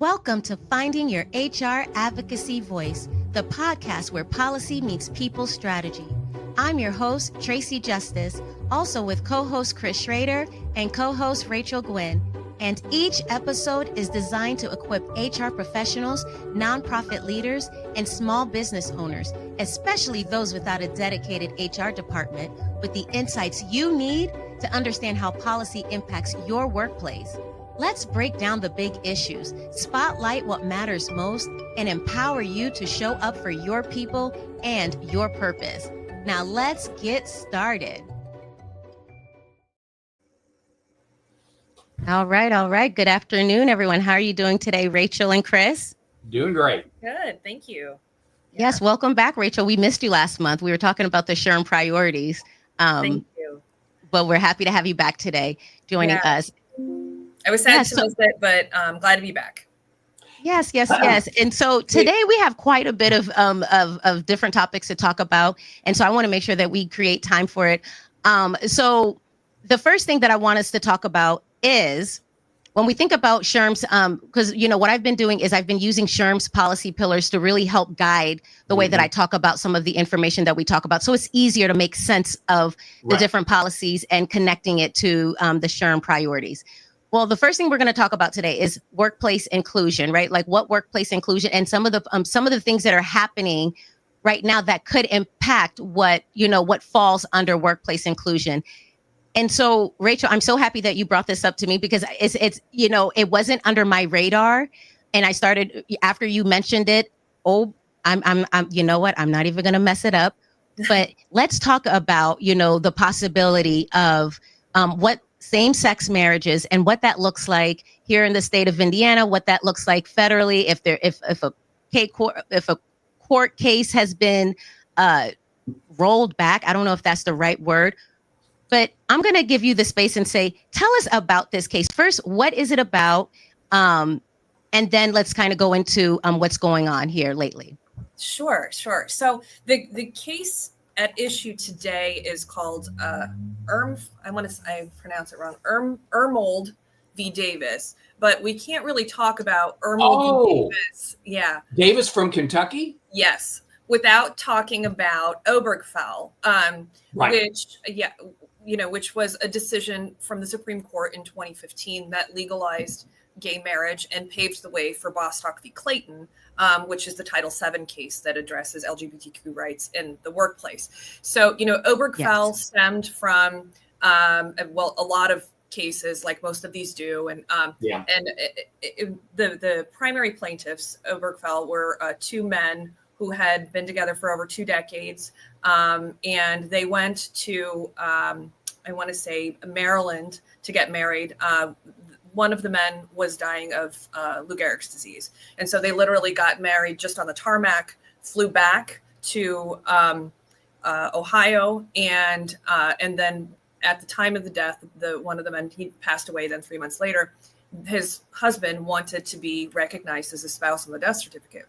Welcome to Finding Your HR Advocacy Voice, the podcast where policy meets people strategy. I'm your host, Tracy Justice, also with co-host Chris Schrader and co-host Rachel Guin. And each episode is designed to equip HR professionals, nonprofit leaders, and small business owners, especially those without a dedicated HR department, with the insights you need to understand how policy impacts your workplace. Let's break down the big issues, spotlight what matters most, and empower you to show up for your people and your purpose. Now let's get started. All right. Good afternoon, everyone. How are you doing today, Rachel and Chris? Doing great. Good. Thank you. Yes. Welcome back, Rachel. We missed you last month. We were talking about the SHRM priorities. Thank you. But we're happy to have you back today joining us. I was sad to miss it, but I'm glad to be back. Yes. And so today we have quite a bit of different topics to talk about. And so I want to make sure that we create time for it. So the first thing that I want us to talk about is when we think about SHRM's, because, what I've been doing is I've been using SHRM's policy pillars to really help guide the way that I talk about some of the information that we talk about. So it's easier to make sense of the different policies and connecting it to the SHRM priorities. Well, the first thing we're going to talk about today is workplace inclusion, right? Like what workplace inclusion and some of the things that are happening right now that could impact what falls under workplace inclusion. And so, Rachel, I'm so happy that you brought this up to me because it's it wasn't under my radar, and I started after you mentioned it. Oh, I'm you know what? I'm not even going to mess it up. But let's talk about the possibility of what same-sex marriages and what that looks like here in the state of Indiana, what that looks like federally, if a court case has been rolled back. I don't know if that's the right word, but I'm going to give you the space and say, tell us about this case. First, what is it about? And then let's kind of go into what's going on here lately. Sure. So the case at issue today is called I pronounce it wrong, Ermold v. Davis, but we can't really talk about Ermold v. Davis. Yeah. Davis from Kentucky? Yes. Without talking about Obergefell, which was a decision from the Supreme Court in 2015 that legalized gay marriage and paved the way for Bostock v. Clayton, which is the Title VII case that addresses LGBTQ rights in the workplace. So, Obergefell stemmed from, a lot of cases, like most of these do. And the primary plaintiffs, Obergefell, were two men who had been together for over 2 decades. And they went to, I want to say, Maryland to get married. One of the men was dying of Lou Gehrig's disease. And so they literally got married just on the tarmac, flew back to Ohio. And then at the time of the death, one of the men, he passed away then 3 months later. His husband wanted to be recognized as a spouse on the death certificate.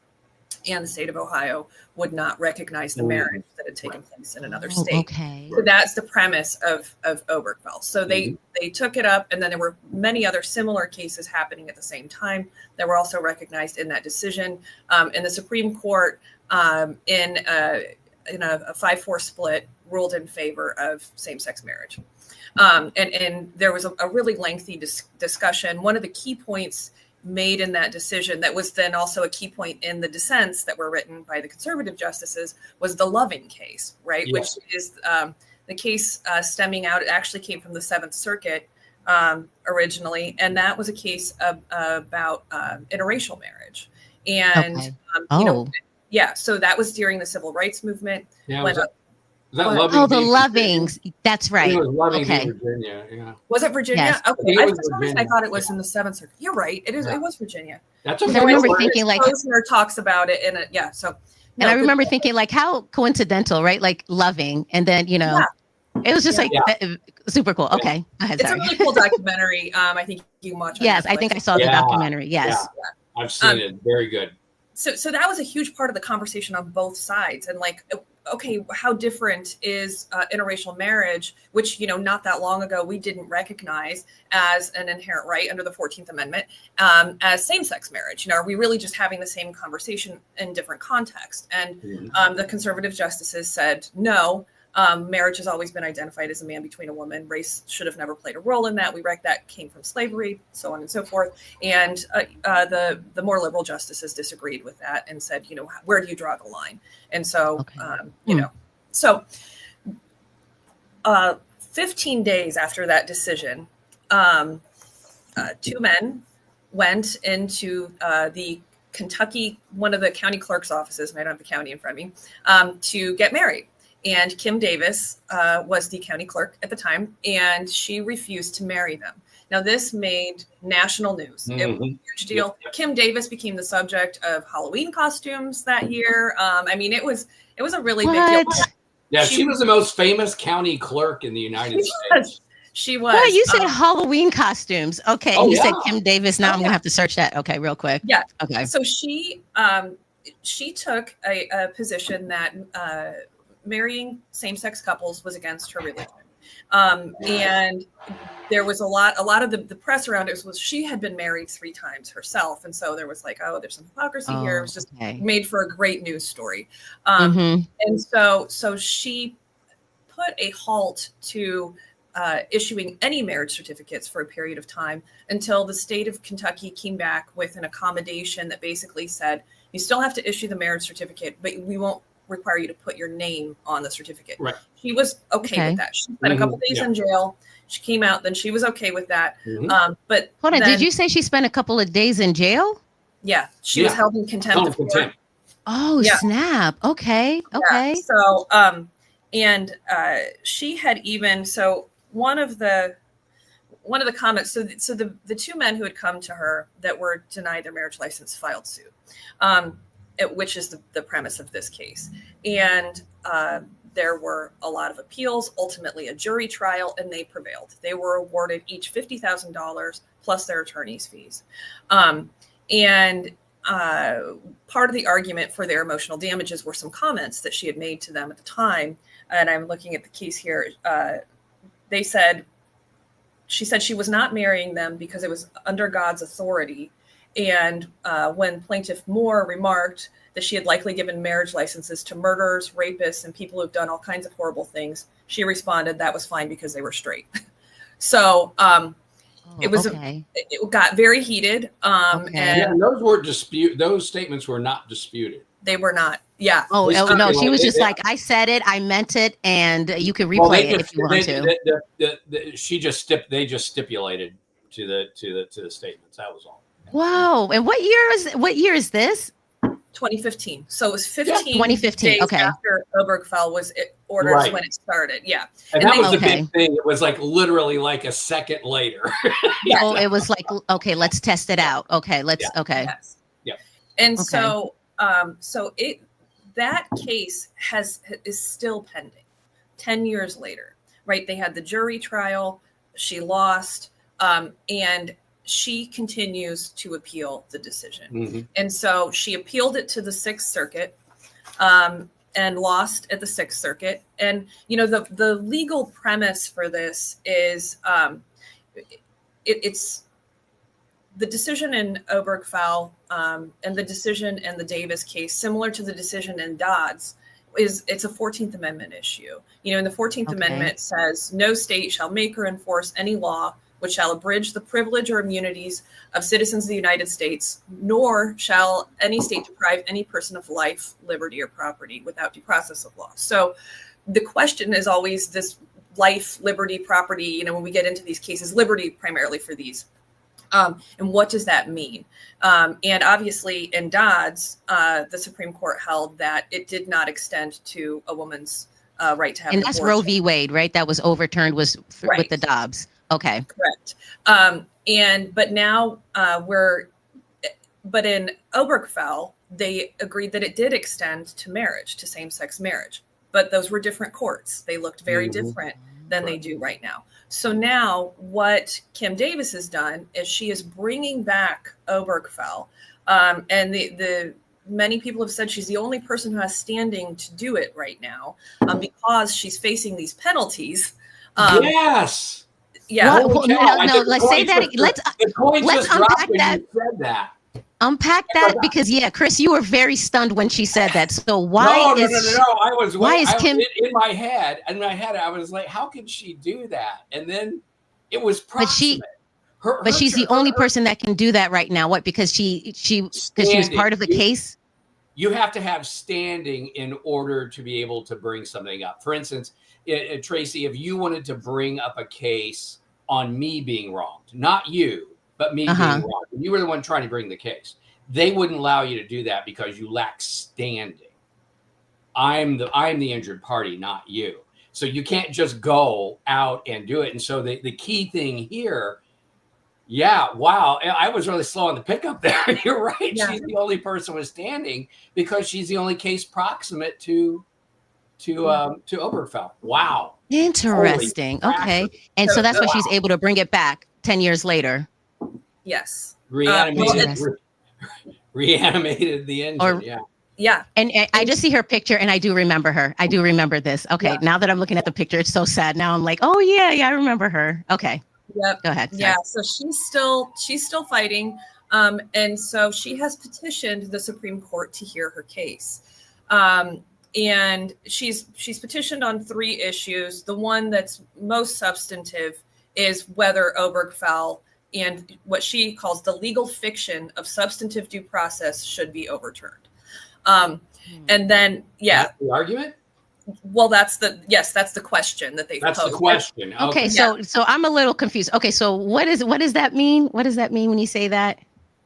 And the state of Ohio would not recognize the marriage that had taken place in another state. Okay. So that's the premise of Obergefell. So they took it up, and then there were many other similar cases happening at the same time that were also recognized in that decision. And the Supreme Court, in a 5-4 split, ruled in favor of same-sex marriage. And there was a really lengthy discussion. One of the key points made in that decision that was then also a key point in the dissents that were written by the conservative justices was the Loving case, right? Yes. Which is the case stemming out. It actually came from the Seventh Circuit originally. And that was a case about interracial marriage. And, so that was during the civil rights movement. Yeah, the Lovings. That's right. It was Loving in Virginia. Yeah. Was it Virginia? Yes. Okay. I thought it was in the Seventh Circuit. You're right. It is. Yeah. It was Virginia. That's okay. I remember thinking Posner talks about it in it. So. And I remember thinking how coincidental, right? Like Loving, and then it was just super cool. Okay, it's a really cool documentary. I think you can watch it. Yes, I think I saw the documentary. Yes, I've seen it. Very good. So that was a huge part of the conversation on both sides, and okay, how different is interracial marriage, which, not that long ago we didn't recognize as an inherent right under the 14th Amendment, as same-sex marriage? Are we really just having the same conversation in different contexts? And the conservative justices said, no, marriage has always been identified as a man between a woman. Race should have never played a role in that. That came from slavery, so on and so forth. And the more liberal justices disagreed with that and said, where do you draw the line? And so, so 15 days after that decision, two men went into the Kentucky, one of the county clerk's offices, and I don't have the county in front of me, to get married. And Kim Davis was the county clerk at the time, and she refused to marry them. Now, this made national news. It was a huge deal. Yep. Kim Davis became the subject of Halloween costumes that year. It was a really big deal. Yeah, she was the most famous county clerk in the United States. She was. Well, you said Halloween costumes. Okay, you said Kim Davis. Now I'm gonna have to search that. Okay, real quick. Yeah. Okay. So she took a position that marrying same-sex couples was against her religion. And there was a lot of the press around it was she had been married 3 times herself. And so there was like, there's some hypocrisy here. It was just made for a great news story. And so she put a halt to issuing any marriage certificates for a period of time until the state of Kentucky came back with an accommodation that basically said, you still have to issue the marriage certificate, but we won't require you to put your name on the certificate. Right. She was okay with that. She spent a couple days in jail. She came out, then she was okay with that. But hold on, did you say she spent a couple of days in jail? Yeah, she was held in contempt of court. Oh, snap. Okay. Yeah. So, and she had even, so one of the comments, so the 2 men who had come to her that were denied their marriage license filed suit. Which is the premise of this case. And there were a lot of appeals, ultimately a jury trial, and they prevailed. They were awarded each $50,000 plus their attorney's fees. And part of the argument for their emotional damages were some comments that she had made to them at the time. And I'm looking at the case here. She said she was not marrying them because it was under God's authority. And when Plaintiff Moore remarked that she had likely given marriage licenses to murderers, rapists, and people who've done all kinds of horrible things, she responded that was fine because they were straight. So it was it got very heated. And those statements were not disputed. They were not. Yeah. Oh no, she was just like, I said it, I meant it, and you can replay it if you want to. They just stipulated to the statements. That was all. Wow. And what year is this? 2015. So it was 15 days after Obergefell was ordered when it started. Yeah. And that was the big thing. It was like literally like a second later. Oh, it was like, okay, let's test it out. Okay, okay. Yes. Yeah. And so that case is still pending 10 years later, right? They had the jury trial, she lost, and she continues to appeal the decision. And so she appealed it to the 6th Circuit and lost at the 6th Circuit. And, the legal premise for this is it's the decision in Obergefell and the decision in the Davis case, similar to the decision in Dodds, it's a 14th Amendment issue. And the 14th Amendment says no state shall make or enforce any law which shall abridge the privilege or immunities of citizens of the United States, nor shall any state deprive any person of life, liberty, or property without due process of law. So the question is always this life, liberty, property, when we get into these cases, liberty primarily for these. And what does that mean? And obviously in Dodds, the Supreme Court held that it did not extend to a woman's right to have an abortion. And that's Roe v. Wade, right? That was overturned with the Dobbs. Okay. Correct. But now but in Obergefell, they agreed that it did extend to marriage, to same-sex marriage. But those were different courts. They looked very different than they do right now. So now what Kim Davis has done is she is bringing back Obergefell. And the many people have said she's the only person who has standing to do it right now, because she's facing these penalties. Yes. Yeah. No, let's say that. Let's unpack that. You said that. Unpack that, because Chris, you were very stunned when she said that. So why No. Why is Kim in my head? I was like, how can she do that? And then it was proximate. But she's the only person that can do that right now. What? Because she was part of the case. You have to have standing in order to be able to bring something up. For instance, Tracy, if you wanted to bring up a case on me being wronged, not you, but me being wrong, you were the one trying to bring the case, they wouldn't allow you to do that because you lack standing. I'm the injured party, not you. So you can't just go out and do it. And so the key thing here, wow, I was really slow on the pickup there. You're right. Yeah. She's the only person with standing because she's the only case proximate to Obergefell. Wow. Interesting. Okay. And so that's why she's able to bring it back 10 years later. Yes. Reanimated the engine. Yeah. And I just see her picture and I do remember her. I do remember this. Okay. Yeah. Now that I'm looking at the picture, it's so sad. Now I'm like, oh yeah, I remember her. Okay. Yep. Go ahead. Sorry. Yeah. So she's still fighting. And so she has petitioned the Supreme Court to hear her case. And she's petitioned on 3 issues. The one that's most substantive is whether Obergefell and what she calls the legal fiction of substantive due process should be overturned. And then, that's the argument. Well, that's the question that they posed. That's the question. Okay. So I'm a little confused. Okay. So what does that mean? What does that mean when you say that?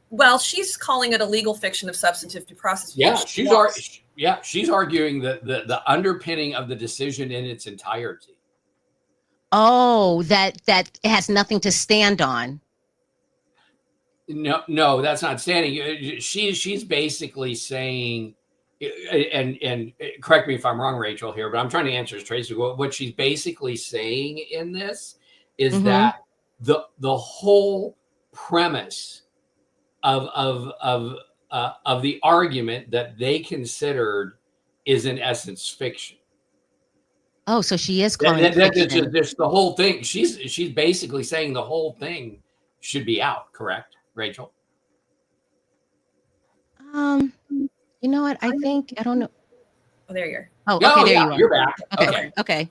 Well, she's calling it a legal fiction of substantive due process. Yeah, she's arguing the underpinning of the decision in its entirety. Oh, that has nothing to stand on. No, that's not standing. She's basically saying, and correct me if I'm wrong, Rachel, here, but I'm trying to answer Tracy. What she's basically saying in this is that the whole premise of the argument that they considered is in essence fiction. Oh, so she is calling it fiction. Just the whole thing. She's basically saying the whole thing should be out. Correct, Rachel? You know what? I don't know. Oh, there you are. Oh, okay, there you are. You're back. Okay.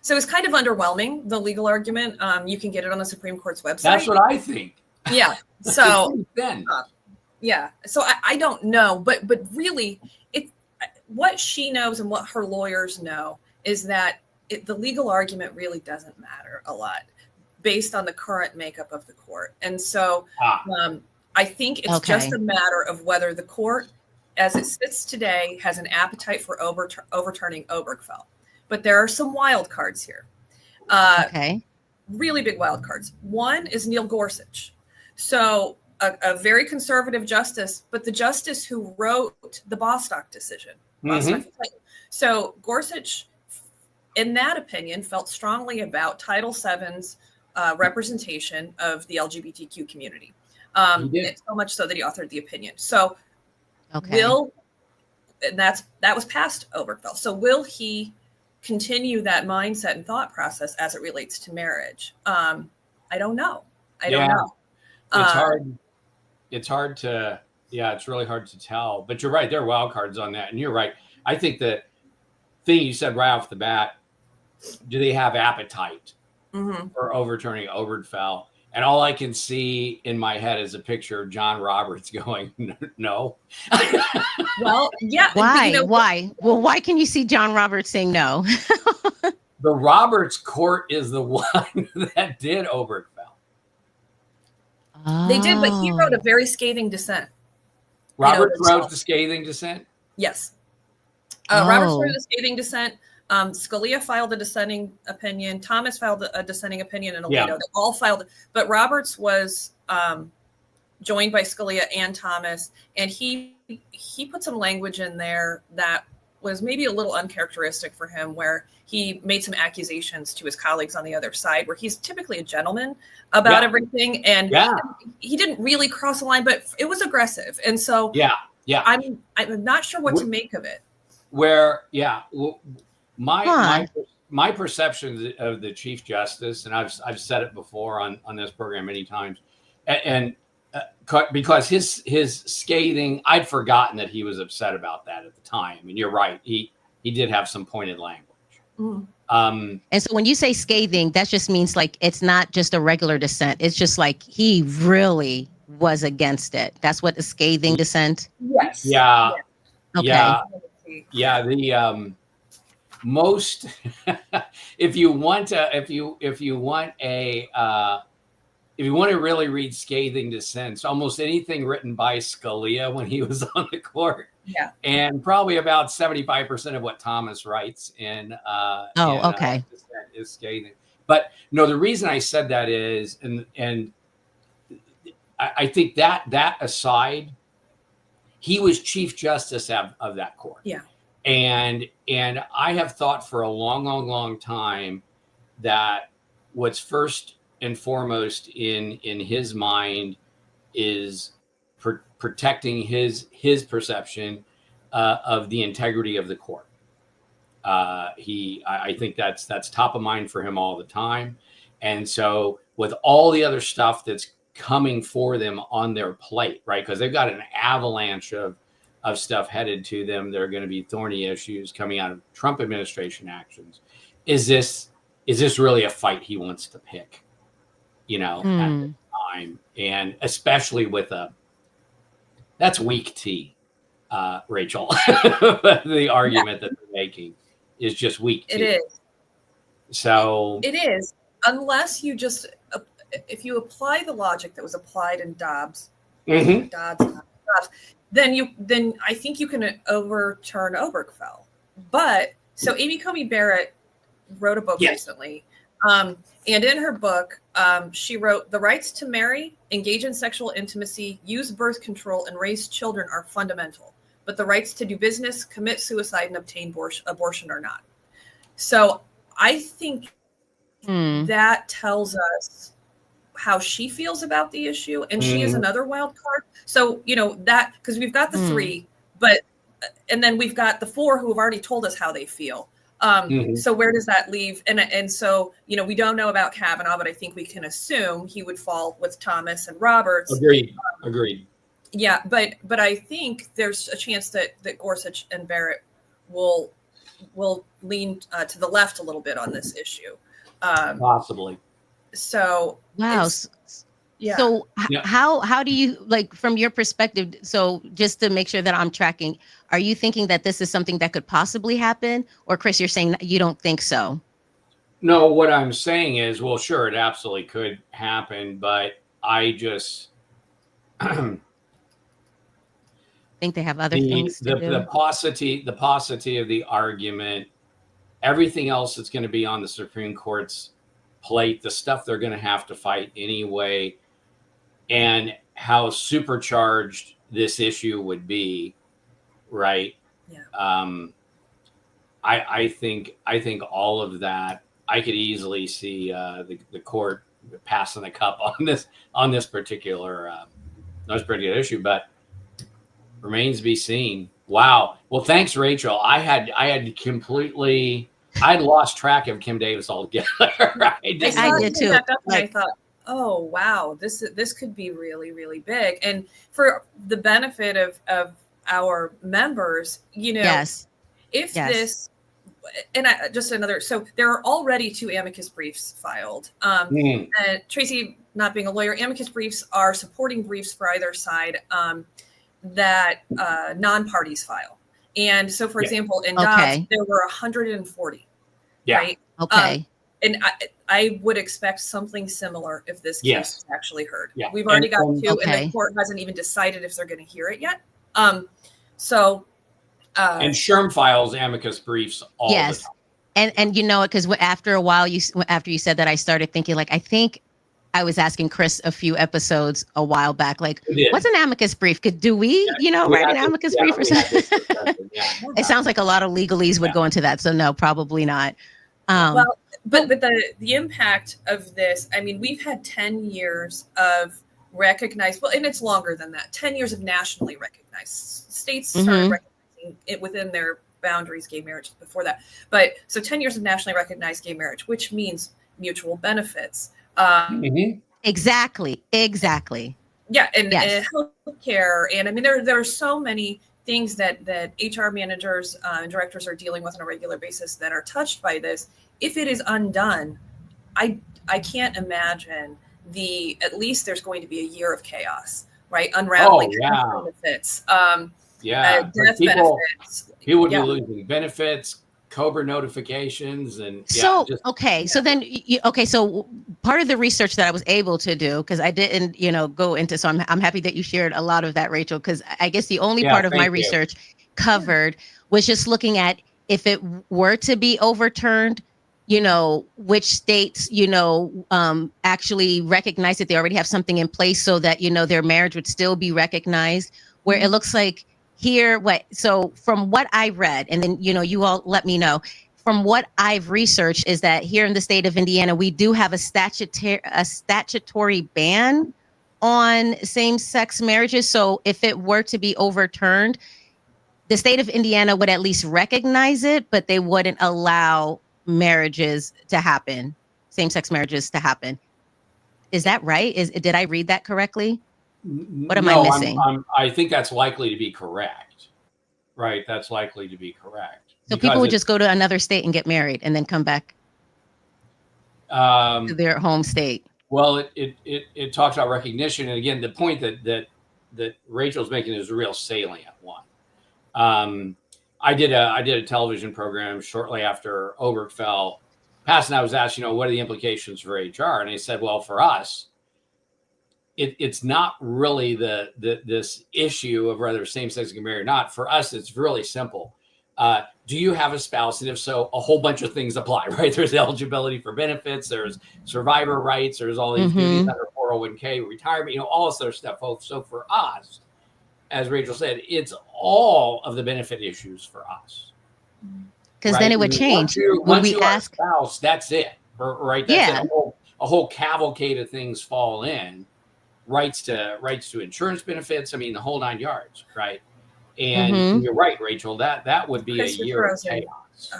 So it's kind of underwhelming, the legal argument. You can get it on the Supreme Court's website. That's what I think. Yeah. So So I don't know, but really, what she knows and what her lawyers know is that the legal argument really doesn't matter a lot based on the current makeup of the court. And so I think it's just a matter of whether the court, as it sits today, has an appetite for overturning Obergefell. But there are some wild cards here. Really big wild cards. One is Neil Gorsuch. So a very conservative justice, but the justice who wrote the Bostock decision. So Gorsuch, in that opinion, felt strongly about Title VII's representation of the LGBTQ community. So much so that he authored the opinion. So that was past Obergefell. So will he continue that mindset and thought process as it relates to marriage? I don't know. I don't know. It's hard. It's hard to, it's really hard to tell. But you're right. There are wild cards on that. And you're right. I think the thing you said right off the bat, do they have appetite for overturning Obergefell? And all I can see in my head is a picture of John Roberts going, no. Well, yeah. Why? Why? Well, why can you see John Roberts saying no? The Roberts court is the one that did Obergefell. They did, but he wrote a very scathing dissent. Roberts wrote the scathing dissent? Yes. Roberts wrote a scathing dissent. Scalia filed a dissenting opinion. Thomas filed a dissenting opinion in Alito. They all filed, but Roberts was joined by Scalia and Thomas, and he put some language in there that was maybe a little uncharacteristic for him, where he made some accusations to his colleagues on the other side, where he's typically a gentleman about everything. And he didn't really cross the line, but it was aggressive. And so Yeah. I'm not sure what to make of it. Where, yeah, my perception of the Chief Justice, and I've said it before on this program many times, and because his scathing, I'd forgotten that he was upset about that at the time. I mean, you're right. He did have some pointed language. Mm. And so when you say scathing, that just means like it's not just a regular dissent. It's just like he really was against it. That's what the scathing dissent. Yes. Yeah. Okay. Yeah. The most if you want to really read scathing dissents, almost anything written by Scalia when he was on the court. Yeah. And probably about 75% of what Thomas writes in okay. dissent is scathing. But no, the reason I said that is, and I think that aside, he was Chief Justice of that court. Yeah. And I have thought for a long time that what's first and foremost in his mind is protecting his perception of the integrity of the court. I think that's top of mind for him all the time. And so with all the other stuff that's coming for them on their plate, right? Because they've got an avalanche of stuff headed to them. There are going to be thorny issues coming out of Trump administration actions. Is this really a fight he wants to pick, at the time? And especially with that's weak tea, Rachel. The argument that they're making is just weak tea. It is. So it is, unless you just, if you apply the logic that was applied in Dobbs, then I think you can overturn Obergefell. But so Amy Coney Barrett wrote a book recently. And in her book, she wrote, "The rights to marry, engage in sexual intimacy, use birth control, and raise children are fundamental. But the rights to do business, commit suicide, and obtain abortion are not." So I think that tells us how she feels about the issue. And she is another wild card. So, that, because we've got the three, and then we've got the four who have already told us how they feel. So where does that leave? And so, we don't know about Kavanaugh, but I think we can assume he would fall with Thomas and Roberts. Agreed. Yeah. But I think there's a chance that Gorsuch and Barrett will lean to the left a little bit on this issue. Possibly. So, wow. Yeah. So how do you, like, from your perspective, so just to make sure that I'm tracking, are you thinking that this is something that could possibly happen? Or Chris, you're saying that you don't think so? No, what I'm saying is, well, sure, it absolutely could happen, but I just think they have other things to do. The paucity of the argument, everything else that's going to be on the Supreme Court's plate, the stuff they're going to have to fight anyway, and how supercharged this issue would be, right? Yeah. I think all of that, I could easily see the court passing the cup on this particular issue, but remains to be seen. Wow. Well, thanks, Rachel. I had lost track of Kim Davis altogether. I did too. I thought, oh wow, this could be really, really big. And for the benefit of our members, yes. If this, and so there are already 2 amicus briefs filed. And Tracy, not being a lawyer, amicus briefs are supporting briefs for either side that non-parties file. And so, for example, in Dobbs, there were 140. Yeah. Right. Okay. And I would expect something similar if this case is actually heard. Yeah. We've already got 2, and the court hasn't even decided if they're going to hear it yet. And SHRM files amicus briefs all the time. And because after a while, after you said that, I started thinking, like, I think I was asking Chris a few episodes a while back, like, what's an amicus brief? Do we write an amicus brief or something? It sounds like a lot of legalese would go into that. So no, probably not. But the impact of this, I mean, we've had 10 years of recognized, well, and it's longer than that, 10 years of nationally recognized. States started recognizing it within their boundaries, gay marriage before that. But so 10 years of nationally recognized gay marriage, which means mutual benefits. Exactly. Yeah, and Yes. healthcare, and I mean there are so many things that HR managers and directors are dealing with on a regular basis that are touched by this. If it is undone, I can't imagine at least there's going to be a year of chaos, right? Unraveling benefits, death benefits. People would be losing benefits, COBRA notifications, and so so part of the research that I was able to do, because I didn't go into, so I'm happy that you shared a lot of that, Rachel, because I guess the only part of my research covered was just looking at if it were to be overturned, which states actually recognize that they already have something in place so that their marriage would still be recognized, where it looks like here, so from what I read, and then, you all let me know, from what I've researched is that here in the state of Indiana, we do have a statutory ban on same-sex marriages. So if it were to be overturned, the state of Indiana would at least recognize it, but they wouldn't allow marriages to happen, same-sex marriages to happen. Is that right? Did I read that correctly? What am I missing? I think that's likely to be correct. Right. That's likely to be correct. So people would just go to another state and get married and then come back to their home state. Well, it talks about recognition. And again, the point that Rachel's making is a real salient one. I did a television program shortly after Obergefell passed, and I was asked, what are the implications for HR? And I said, well, for us, it's not really this issue of whether same-sex can marry or not. For us, it's really simple. Do you have a spouse? And if so, a whole bunch of things apply, right? There's eligibility for benefits, there's survivor rights, there's all these duties under 401k, retirement, all this other stuff, folks. So for us, as Rachel said, it's all of the benefit issues for us. Because then it would change. Once you ask spouse, that's it, right? That's it. A whole cavalcade of things fall in. Rights to insurance benefits. I mean, the whole 9 yards, right? And you're right, Rachel. That would be a year of chaos.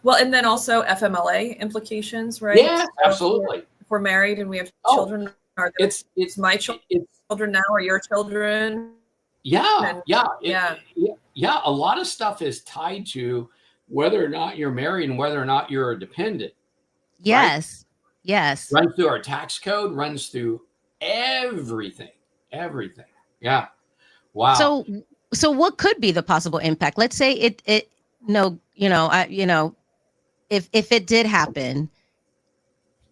Well, and then also FMLA implications, right? Yeah, absolutely. If we're married and we have children, it's my children now or your children? Yeah. A lot of stuff is tied to whether or not you're married and whether or not you're a dependent. Yes. Right? Yes. Runs through our tax code, runs through everything. Yeah. Wow. So what could be the possible impact? Let's say if it did happen,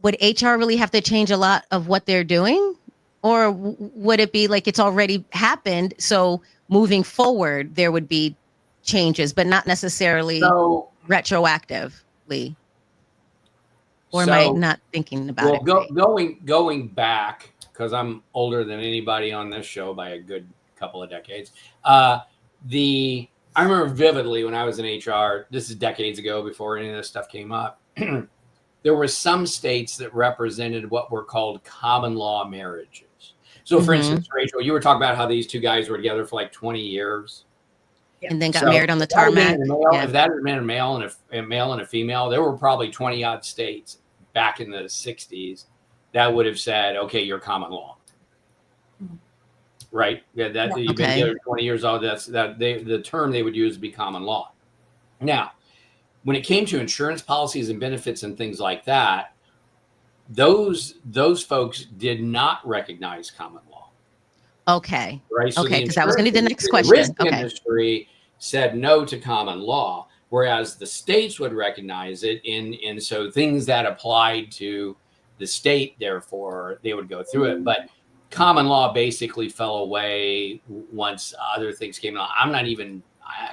would HR really have to change a lot of what they're doing? Or would it be like it's already happened, so moving forward there would be changes, but not necessarily retroactively? Or am I not thinking about it? Well, going back, because I'm older than anybody on this show by a good couple of decades. I remember vividly when I was in HR, this is decades ago before any of this stuff came up, there were some states that represented what were called common law marriages. So for instance, Rachel, you were talking about how these two guys were together for like 20 years. And then got married on the tarmac. If that had been a male and a female, there were probably 20 odd states back in the 60s that would have said, okay, you're common law. Right. You've been together 20 years old. The term they would use would be common law. Now, when it came to insurance policies and benefits and things like that, those folks did not recognize common law. Okay. Right. So because that was going to be the next question. The risk industry said no to common law, whereas the states would recognize it. And so things that applied to the state, therefore, they would go through it. But common law basically fell away once other things came along. I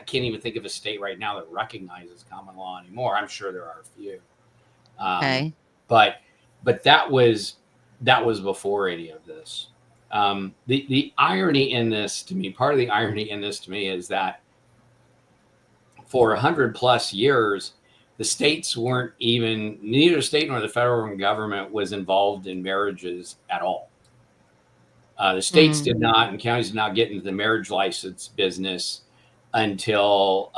can't even think of a state right now that recognizes common law anymore. I'm sure there are a few. But that was before any of this. The irony in this to me, part of the irony in this to me is that for 100+ years, the states weren't even, neither state nor the federal government was involved in marriages at all. The states did not, and counties did not get into the marriage license business until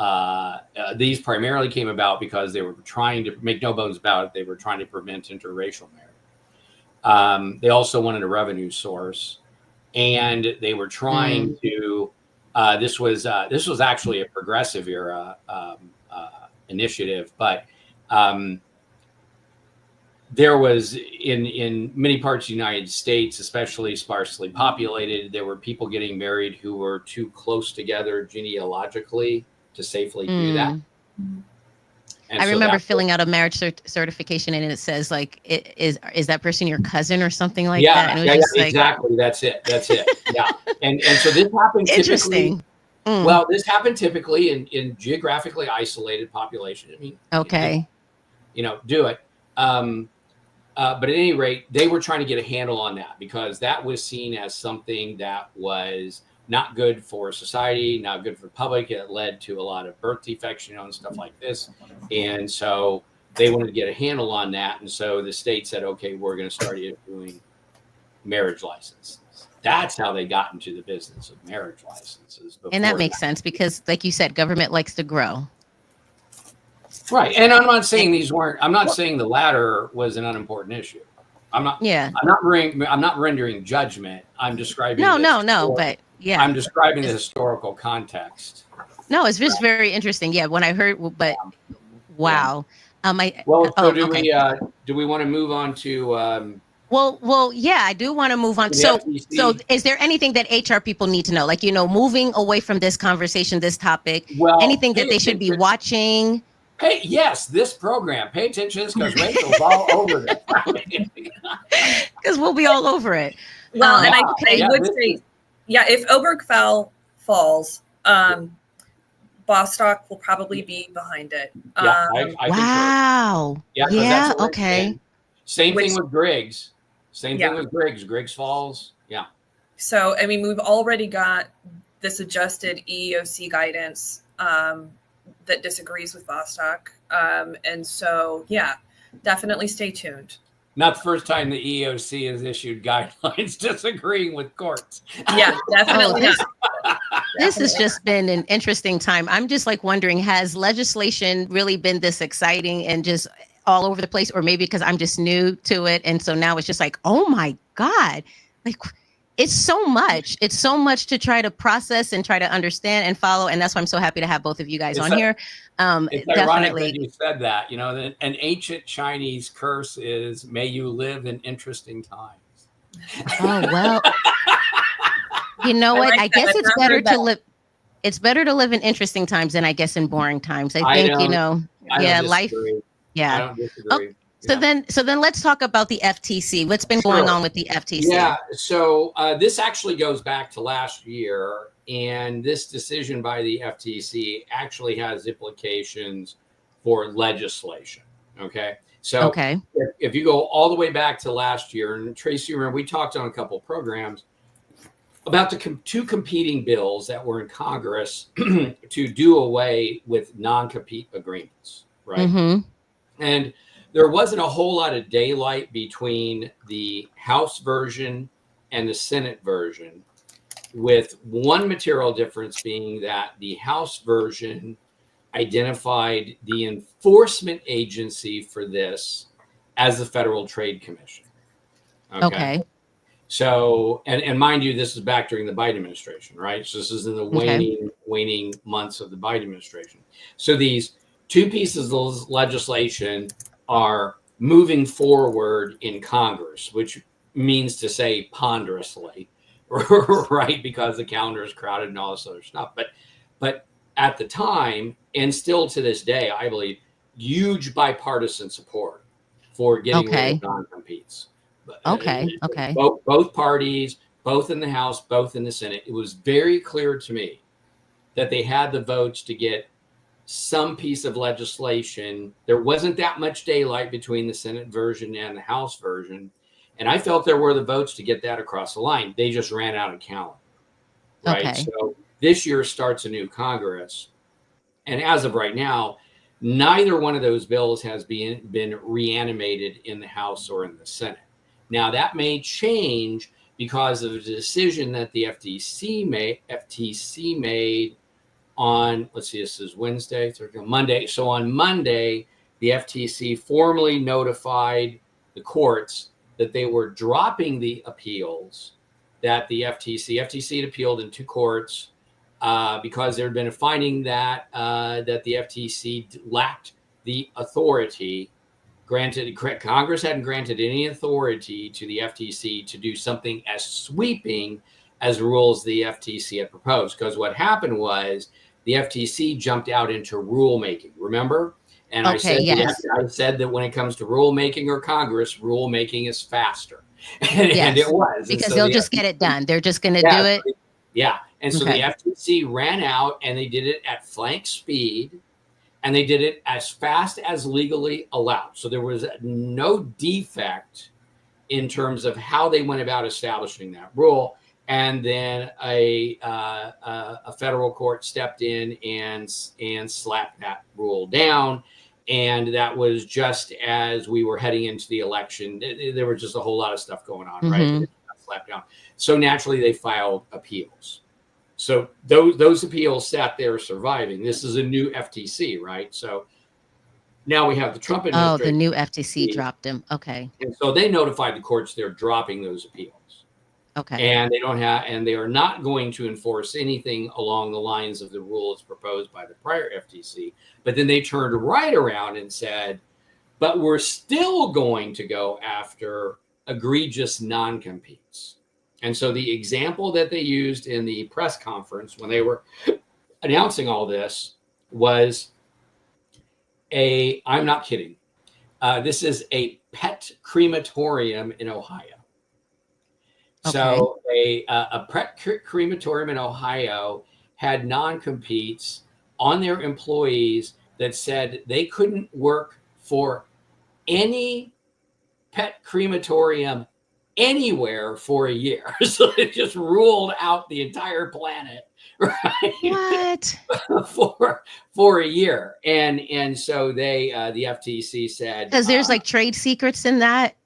these primarily came about because they were trying to, make no bones about it, they were trying to prevent interracial marriage. They also wanted a revenue source, and they were trying to. This was actually a progressive era initiative, but there was in many parts of the United States, especially sparsely populated, there were people getting married who were too close together genealogically to safely do that. And I so remember filling out a marriage certification, and it says like, is that person your cousin or something like that? And it was just like, exactly. That's it. Yeah. And so this happened interesting. typically. Well, this happened typically in geographically isolated population. I mean, Okay. Do it. But at any rate, they were trying to get a handle on that because that was seen as something that was not good for society, not good for the public. It led to a lot of birth defects, and stuff like this. And so they wanted to get a handle on that. And so the state said, okay, we're going to start issuing marriage licenses. That's how they got into the business of marriage licenses. And that makes sense because, like you said, government likes to grow. Right. And I'm not saying I'm not saying the latter was an unimportant issue. I'm not rendering judgment. I'm describing but yeah. I'm describing the historical context. No, it's just very interesting. Yeah, when I heard, but wow. Do we want to move on to Well, yeah, I do want to move on. So is there anything that HR people need to know? Like, moving away from this conversation, this topic, anything that they should be watching? Hey, yes, this program. Pay attention to this because Rachel's all over this. Because we'll be all over it. Well, and I would say, if Obergefell falls, Bostock will probably be behind it. I wow. Yeah. Okay. Same thing with Griggs. Griggs falls. Yeah. So, I mean, we've already got this adjusted EEOC guidance that disagrees with Bostock. And so, definitely stay tuned. Not the first time the EEOC has issued guidelines disagreeing with courts. Yeah, definitely. This has just been an interesting time. I'm just like wondering, has legislation really been this exciting and just all over the place? Or maybe because I'm just new to it. And so now it's just like, oh my God, like it's so much. It's so much to try to process and try to understand and follow. And that's why I'm so happy to have both of you guys on here. It's ironic that you said that. An ancient Chinese curse is, may you live in interesting times. Oh, well, you know what? I guess it's better to live. It's better to live in interesting times than I guess in boring times. I think, life. Yeah. I don't disagree. So then let's talk about the FTC. What's been going on with the FTC? Yeah. So this actually goes back to last year, and this decision by the FTC actually has implications for legislation. Okay. So if you go all the way back to last year, and Tracy, remember we talked on a couple of programs about the two competing bills that were in Congress to do away with non-compete agreements, right? Mm-hmm. And there wasn't a whole lot of daylight between the House version and the Senate version, with one material difference being that the House version identified the enforcement agency for this as the Federal Trade Commission. Okay. So, and mind you, this is back during the Biden administration, right? So this is in the waning months of the Biden administration. So these two pieces of legislation are moving forward in Congress, which means to say ponderously, right? Because the calendar is crowded and all this other stuff. But at the time, and still to this day, I believe, huge bipartisan support for getting rid of non-competes. Okay. Both parties, both in the House, both in the Senate. It was very clear to me that they had the votes to get some piece of legislation. There wasn't that much daylight between the Senate version and the House version. And I felt there were the votes to get that across the line. They just ran out of calendar. Right. Okay. So this year starts a new Congress. And as of right now, neither one of those bills has been reanimated in the House or in the Senate. Now that may change because of a decision that the FTC made on, let's see, this is Wednesday, Thursday, Monday. So on Monday, the FTC formally notified the courts that they were dropping the appeals that the FTC had appealed in 2 courts because there had been a finding that that the FTC lacked the authority. Congress hadn't granted any authority to the FTC to do something as sweeping as the rules the FTC had proposed. Because what happened was the FTC jumped out into rulemaking. Remember? And Okay, I said that when it comes to rulemaking or Congress, rulemaking is faster, and yes, it was because they'll just get it done. They're just going to do it. Yeah, and so Okay. the FTC ran out, and they did it at flank speed. And they did it as fast as legally allowed. So there was no defect in terms of how they went about establishing that rule. And then a federal court stepped in and slapped that rule down. And that was just as we were heading into the election. There was just a whole lot of stuff going on, right? And it got slapped down. So naturally, they filed appeals. So those appeals sat there surviving. This is a new FTC, right? So now we have the Trump administration. Oh, the new FTC dropped him. Okay. And so they notified the courts they're dropping those appeals. Okay. And they are not going to enforce anything along the lines of the rules proposed by the prior FTC. But then they turned right around and said, but we're still going to go after egregious non-competes. And so the example that they used in the press conference when they were announcing all this was I'm not kidding. This is a pet crematorium in Ohio. Okay. So a pet crematorium in Ohio had non-competes on their employees that said they couldn't work for any pet crematorium anywhere for a year. So they just ruled out the entire planet, right? What? for a year. And so they the FTC said, because there's like trade secrets in that.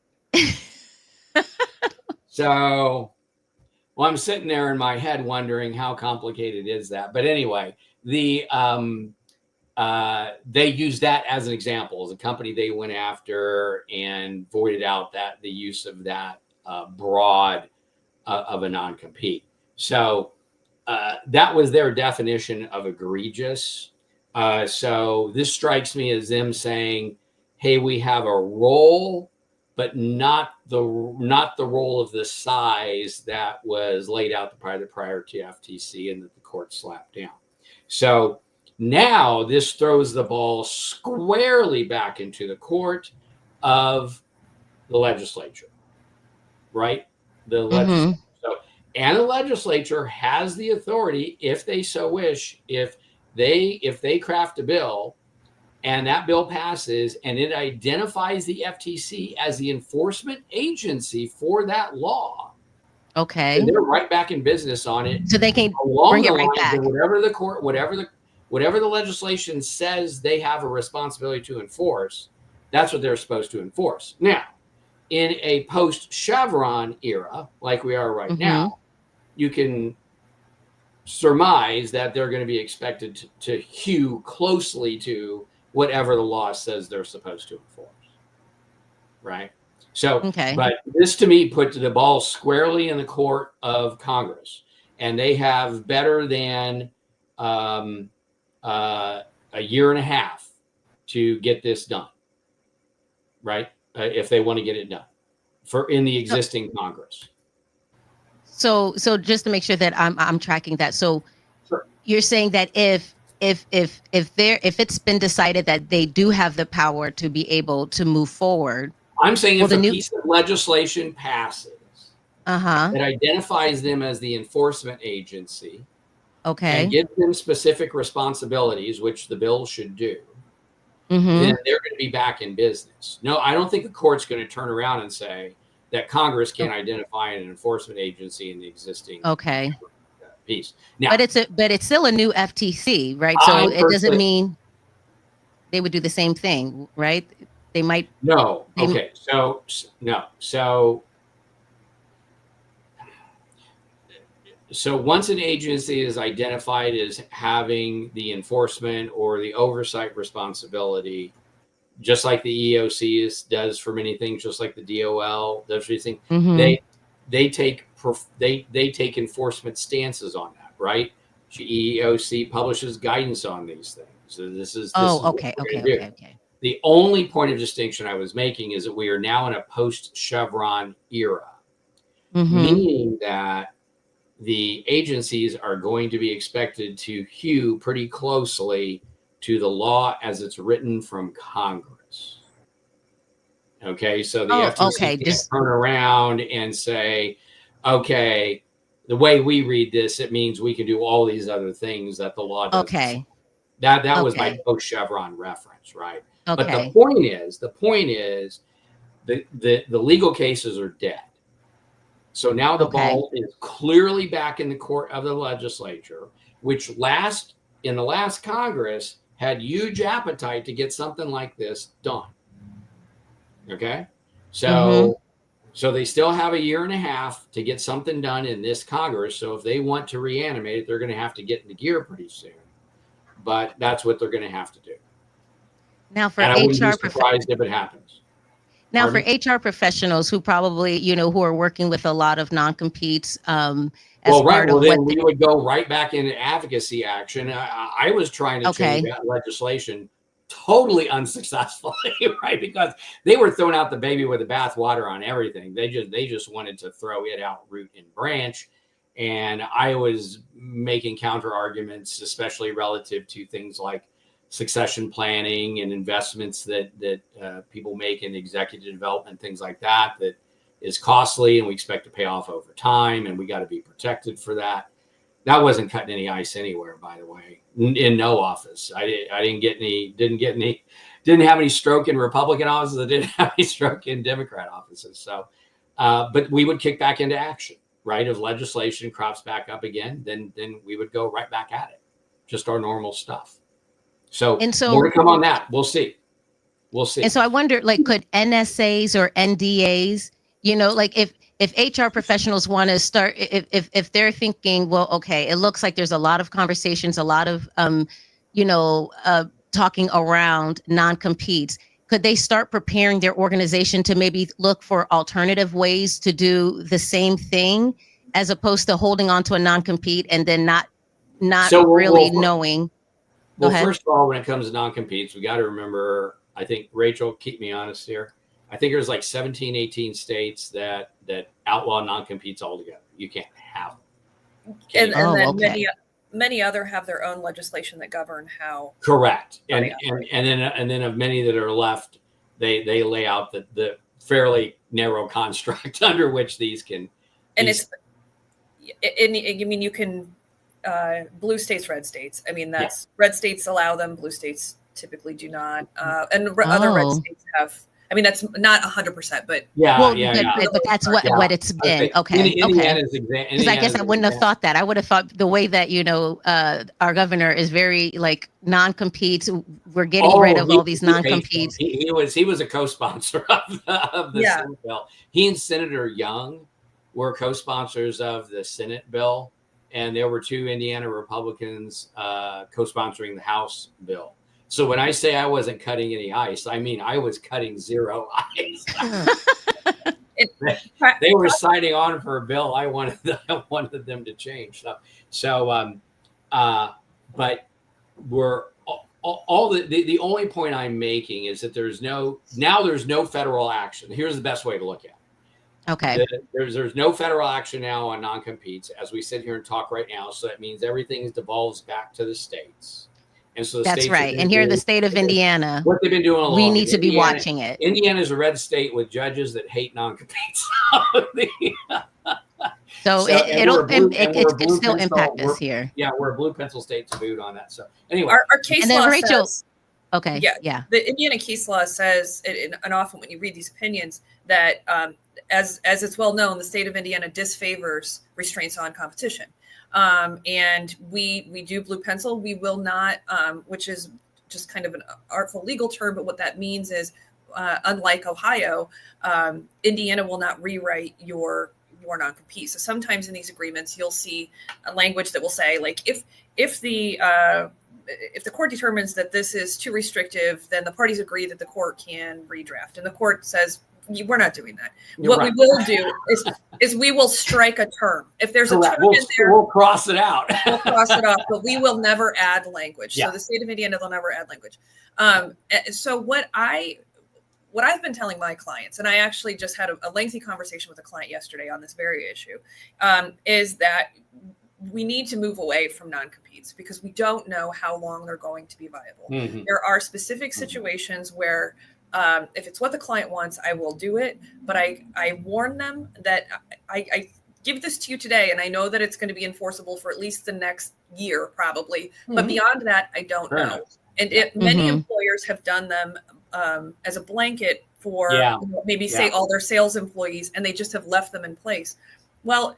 So well, I'm sitting there in my head wondering how complicated is that. But anyway, they used that as an example, as a company they went after and voided out the use of that broad of a non-compete. So that was their definition of egregious. So this strikes me as them saying, hey, we have a role, but not the role of the size that was laid out prior to FTC and that the court slapped down. So now this throws the ball squarely back into the court of the legislature, right? The legislature. So, and the legislature has the authority, if they so wish, if they craft a bill and that bill passes and it identifies the FTC as the enforcement agency for that law. Okay. And they're right back in business on it. So they can bring it right back. Whatever the court, whatever the legislation says they have a responsibility to enforce, that's what they're supposed to enforce. Now, in a post-Chevron era, like we are right now, you can surmise that they're going to be expected to hew closely to whatever the law says they're supposed to enforce, right? So, but this to me put the ball squarely in the court of Congress, and they have better than a year and a half to get this done, right? If they want to get it done in the existing Congress. So just to make sure that I'm tracking that. So you're saying that if it's been decided that they do have the power to be able to move forward. I'm saying if a piece of legislation passes that identifies them as the enforcement agency, and gives them specific responsibilities, which the bill should do, then they're going to be back in business. No, I don't think the court's going to turn around and say that Congress can't identify an enforcement agency in the existing piece. Now, but it's still a new FTC, right? So it doesn't mean they would do the same thing, right? They might. No. Okay. So no. So So once an agency is identified as having the enforcement or the oversight responsibility, just like the EOC does for many things, just like the DOL does for anything, Mm-hmm. they take enforcement stances on that, right? EEOC publishes guidance on these things. So this is Oh, what okay, we're okay, going to do. okay, okay. The only point of distinction I was making is that we are now in a post-Chevron era, Mm-hmm. meaning that the agencies are going to be expected to hew pretty closely to the law as it's written from Congress. Okay, so the Oh, FTC okay. can't Just turn around and say, okay, the way we read this, it means we can do all these other things that the law doesn't say. okay, That was my okay, post-Chevron reference, right? But the okay, point is, the legal cases are dead. So now the okay, ball is clearly back in the court of the legislature, which in the last Congress had huge appetite to get something like this done. Okay. mm-hmm. So they still have a year and a half to get something done in this Congress. So if they want to reanimate it, they're going to have to get into gear pretty soon. But that's what they're going to have to do. Now for And I wouldn't be HR surprised if it happens. Now, for Pardon me? HR professionals who probably, who are working with a lot of non-competes as Well, right. part Well, of what then we would go right back into advocacy action. I was trying to change okay, that legislation totally unsuccessfully, right? Because they were throwing out the baby with the bathwater on everything. They just wanted to throw it out root and branch. And I was making counter arguments, especially relative to things like succession planning and investments that people make in executive development, things like that, that is costly and we expect to pay off over time, and we got to be protected for that. That wasn't cutting any ice anywhere, by the way, in no office. I didn't have any stroke in Republican offices. I didn't have any stroke in Democrat offices. So, but we would kick back into action, right? If legislation crops back up again, then we would go right back at it, just our normal stuff. So and more so to come on that. We'll see. We'll see. I wonder, like, could NSAs or NDAs, like if HR professionals want to start, if they're thinking, well, okay, it looks like there's a lot of conversations, a lot of talking around non-competes. Could they start preparing their organization to maybe look for alternative ways to do the same thing, as opposed to holding on to a non-compete and then not So really knowing? Go ahead. first of all, when it comes to non-competes, we got to remember, I think, Rachel, keep me honest here. I think there's like 17, 18 states that outlaw non-competes altogether. You can't have them. And then okay. many other have their own legislation that govern how. Correct. And then of many that are left, they lay out the fairly narrow construct under which these can. And I mean, you can, blue states, red states. I mean, red states allow them, blue states typically do not. And other red states have, I mean, that's not 100%, but but that's what it's been. Okay. Indiana's because I guess I wouldn't have thought that. I would have thought the way that, our governor is very like non-competes. We're getting rid of all these non-competes. He was a co-sponsor of the Senate bill. He and Senator Young were co-sponsors of the Senate bill. And there were two Indiana Republicans co-sponsoring the House bill. So when I say I wasn't cutting any ice, I mean I was cutting zero ice. They were signing on for a bill I wanted them to change. But we're all the only point I'm making is that there's no federal action. Here's the best way to look at it. Okay. There's no federal action now on non-competes as we sit here and talk right now. So that means everything devolves back to the states. And so that's right. And here in the state of Indiana, what they've been doing we need to be watching it. Indiana is a red state with judges that hate non-competes. So it still impact us here. Yeah, we're a blue pencil state to boot on that. So anyway, our case law says, okay. Yeah. The Indiana case law says, and often when you read these opinions, that as it's well known, the state of Indiana disfavors restraints on competition. And we do blue pencil. We will not, which is just kind of an artful legal term, but what that means is, unlike Ohio, Indiana will not rewrite your your non-compete. So sometimes in these agreements, you'll see a language that will say, like, if the court determines that this is too restrictive, then the parties agree that the court can redraft. And the court says, we're not doing that. What we will do is we will strike a term. If there's a term in there, we'll cross it out. We'll cross it off, but we will never add language. Yeah. So the state of Indiana will never add language. So what I've been telling my clients, and I actually just had a lengthy conversation with a client yesterday on this very issue, is that we need to move away from non-competes because we don't know how long they're going to be viable. Mm-hmm. There are specific situations where if it's what the client wants, I will do it. But I warn them that I give this to you today, and I know that it's going to be enforceable for at least the next year, probably. Mm-hmm. But beyond that, I don't know. And many employers have done them as a blanket for maybe say all their sales employees, and they just have left them in place. Well,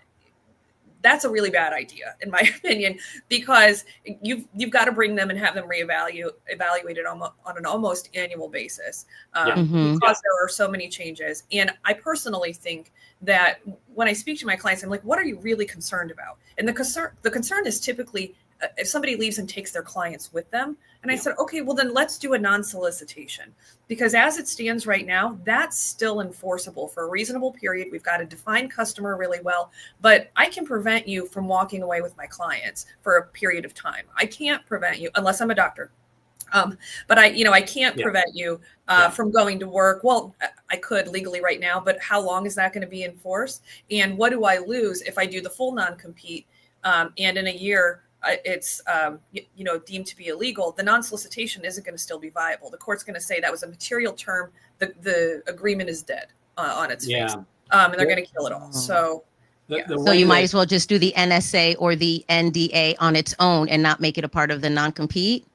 that's a really bad idea, in my opinion, because you've got to bring them and have them evaluated on an almost annual basis because there are so many changes. And I personally think that when I speak to my clients, I'm like, what are you really concerned about? And the concern is typically if somebody leaves and takes their clients with them. And I said, okay, well, then let's do a non-solicitation, because as it stands right now, that's still enforceable for a reasonable period. We've got to define customer really well, but I can prevent you from walking away with my clients for a period of time. I can't prevent you unless I'm a doctor. But I can't prevent you from going to work. Well, I could legally right now, but how long is that going to be enforced? And what do I lose if I do the full non-compete and in a year it's deemed to be illegal? The non-solicitation isn't going to still be viable. The court's going to say that was a material term. The agreement is dead on its face, and they're going to kill it all. So. So you might as well just do the NSA or the NDA on its own and not make it a part of the non-compete.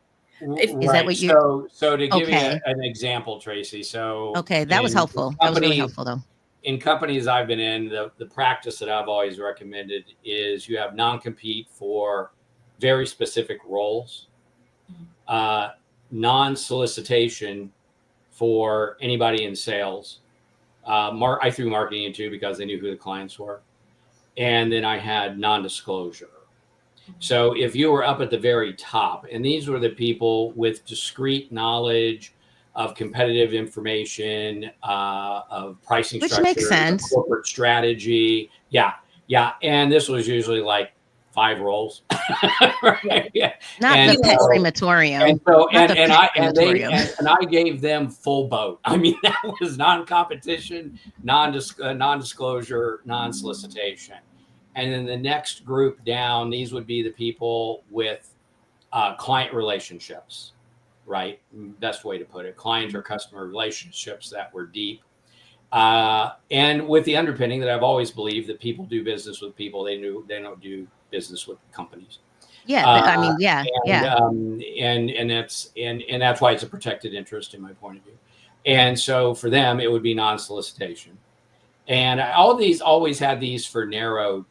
Is that what you? So to give you an example, Tracy. So that was helpful. That was really helpful, though. In companies I've been in, the practice that I've always recommended is you have non-compete for very specific roles, non-solicitation for anybody in sales. I threw marketing in too because they knew who the clients were. And then I had non-disclosure. So if you were up at the very top, and these were the people with discrete knowledge of competitive information, of pricing structure, which makes sense, corporate strategy. Yeah. And this was usually like 5 roles. Right? Yeah. Not the pet crematorium. And I gave them full boat. I mean, that was non-competition, non-disclosure, non-solicitation. And then the next group down, these would be the people with client relationships, right? Best way to put it, client or customer relationships that were deep. And with the underpinning that I've always believed that people do business with people, they don't do business with companies. And that's why it's a protected interest in my point of view. And so for them, it would be non-solicitation. And all these always had these for narrow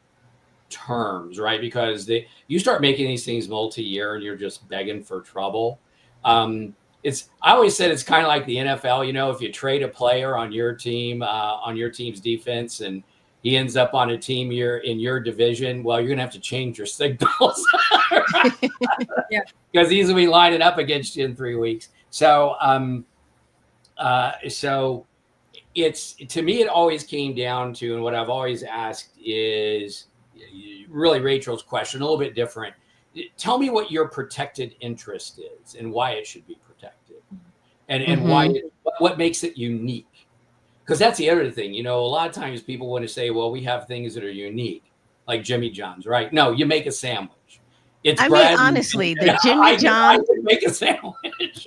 terms, right? Because you start making these things multi-year and you're just begging for trouble. I always said it's kind of like the NFL, if you trade a player on your team, on your team's defense, and he ends up on a team in your division, well, you're going to have to change your signals. Because he's going to be lining up against you in 3 weeks. So it's, to me, it always came down to, and what I've always asked is really Rachel's question, a little bit different. Tell me what your protected interest is and why it should be protected, and why what makes it unique. Because that's the other thing, a lot of times people want to say, well, we have things that are unique, like Jimmy John's, right? No, you make a sandwich. Honestly, the Jimmy John, I could make a sandwich.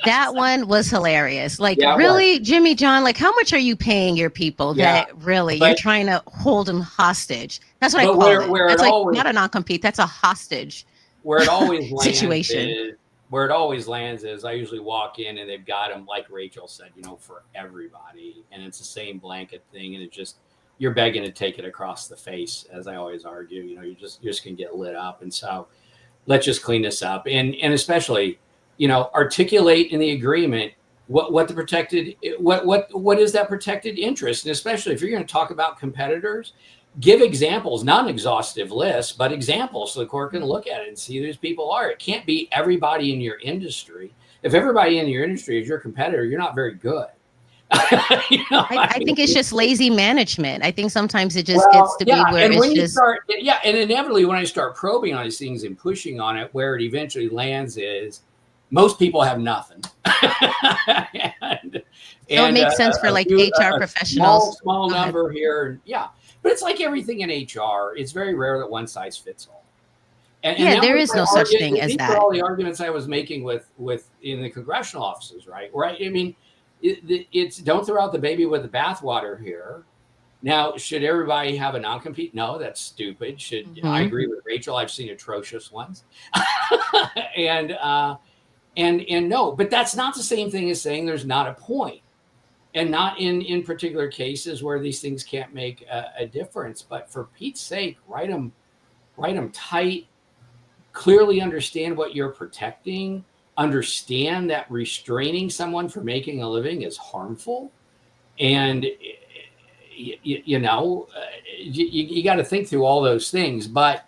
That one was hilarious. Really, Jimmy John, how much are you paying your people that really you're trying to hold them hostage? That's what I call it. That's not a non-compete. That's a hostage. Where it always lands situation. Where it always lands is I usually walk in and they've got them, like Rachel said, for everybody. And it's the same blanket thing. And it just, you're begging to take it across the face, as I always argue. You're just going to get lit up. And so let's just clean this up. And especially, articulate in the agreement what is that protected interest? And especially if you're going to talk about competitors, give examples, not an exhaustive list, but examples so the court can look at it and see who these people are. It can't be everybody in your industry. If everybody in your industry is your competitor, you're not very good. I think it's just lazy management. I think sometimes it just gets to be where it's just and inevitably when I start probing on these things and pushing on it, where it eventually lands is most people have nothing. So it makes sense for like HR professionals. Small number here. Yeah. But it's like everything in HR. It's very rare that one size fits all. And there is no such thing as that. All the arguments I was making with in the congressional offices, right? I mean, it's don't throw out the baby with the bathwater here. Now, should everybody have a non-compete? No, that's stupid. I agree with Rachel. I've seen atrocious ones. and no, but that's not the same thing as saying there's not a point. And not in particular cases where these things can't make a difference. But for Pete's sake, write them tight, clearly understand what you're protecting, understand that restraining someone from making a living is harmful. And, you got to think through all those things. But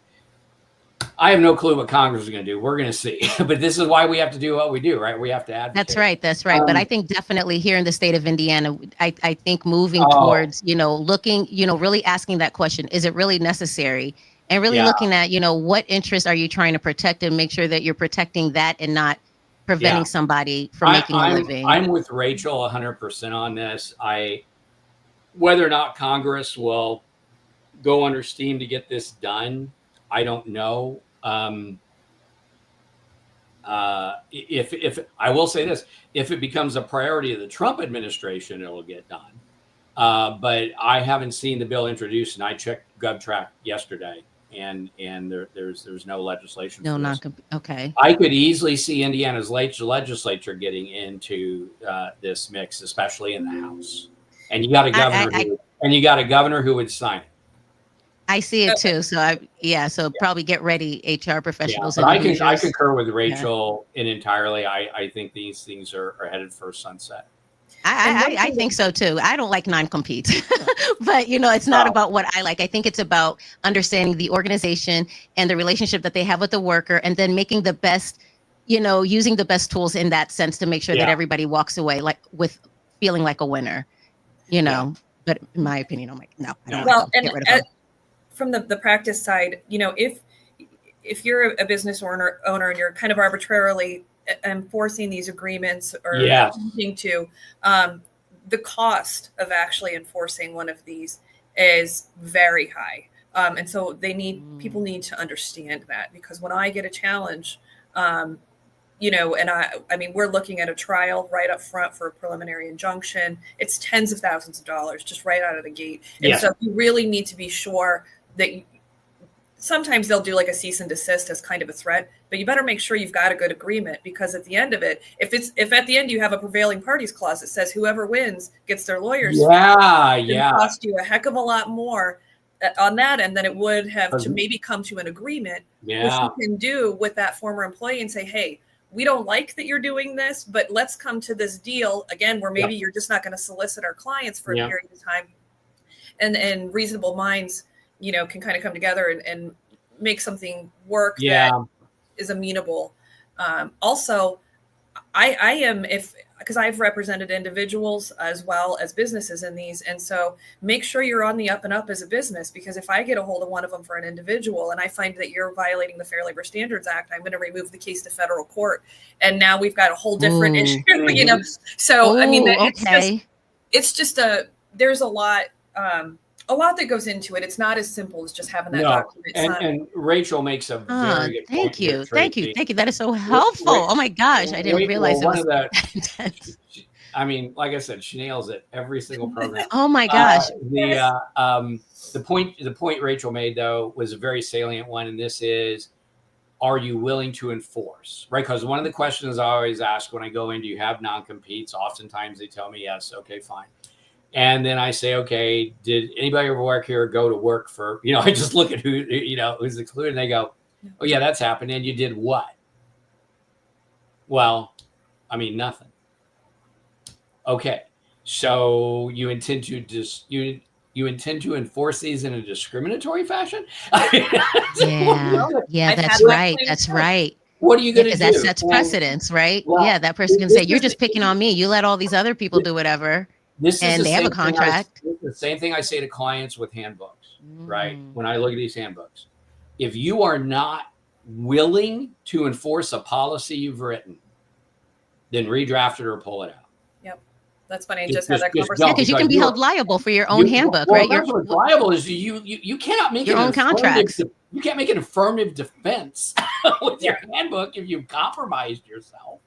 I have no clue what Congress is going to do. We're going to see. But this is why we have to do what we do, right? We have to advocate. That's right. But I think definitely here in the state of Indiana, I think moving towards, looking, really asking that question, is it really necessary? And really looking at, what interest are you trying to protect and make sure that you're protecting that and not preventing somebody from making a living. I'm with Rachel 100% on this. Whether or not Congress will go under steam to get this done, I don't know. If I will say this, if it becomes a priority of the Trump administration, it'll get done. But I haven't seen the bill introduced, and I checked GovTrack yesterday, and there's no legislation. No, not okay. I could easily see Indiana's legislature getting into this mix, especially in the House. And you got a governor who would sign it. I see it too. So probably get ready, HR professionals. Yeah, I concur with Rachel entirely. I think these things are headed for sunset. I think so too. I don't like non-competes, but it's not about what I like. I think it's about understanding the organization and the relationship that they have with the worker, and then making the best, using the best tools in that sense to make sure that everybody walks away with feeling like a winner. But in my opinion, I'm like, no, I don't like them. Get rid of them. From the practice side, if you're a business owner and you're kind of arbitrarily enforcing these agreements or attempting to, the cost of actually enforcing one of these is very high. And so people need to understand that, because when I get a challenge, and we're looking at a trial right up front for a preliminary injunction. It's tens of thousands of dollars just right out of the gate. And so you really need to be sure that sometimes they'll do like a cease and desist as kind of a threat, but you better make sure you've got a good agreement, because at the end of it, if at the end you have a prevailing parties clause that says whoever wins gets their lawyers, it cost you a heck of a lot more on that end than it would have to maybe come to an agreement, which you can do with that former employee and say, hey, we don't like that you're doing this, but let's come to this deal again, where maybe you're just not going to solicit our clients for a period of time, and reasonable minds, can kind of come together and make something work that is amenable. Also, I am, because I've represented individuals as well as businesses in these. And so make sure you're on the up and up as a business, because if I get a hold of one of them for an individual and I find that you're violating the Fair Labor Standards Act, I'm going to remove the case to federal court. And now we've got a whole different issue, So, it's just there's a lot that goes into it. It's not as simple as just having that document signed. And Rachel makes a very good point. Thank you. That is so helpful. Oh my gosh, I didn't realize it was that intense. I mean, like I said, she nails it every single program. Oh my gosh. The point Rachel made though was a very salient one, and this is, are you willing to enforce? Right? Because one of the questions I always ask when I go in, do you have non-competes? Oftentimes they tell me yes. Okay, fine. And then I say, okay, did anybody ever work here or go to work for, I just look at who's excluded, and they go, oh yeah, that's happened. And you did what? Well, I mean, nothing. Okay, so you intend to you intend to enforce these in a discriminatory fashion? Yeah, I've that's had that right. claim That's before. right. What are you Yeah, going to because that do? sets precedence, right? Yeah, Well, that person can say, this "You're is just picking on me. You let all these other people do whatever, this is and the they have a same thing contract." the same thing I say to clients with handbooks, right? Mm. When I look at these handbooks, if you are not willing to enforce a policy you've written, then redraft it or pull it out. Yep. That's funny. I just had that Just Yeah, don't, conversation. because you because can be held liable for your own you handbook, well, right? that's what's liable is you cannot make Your an own affirmative contracts. you can't make an affirmative defense with your handbook if you've compromised yourself.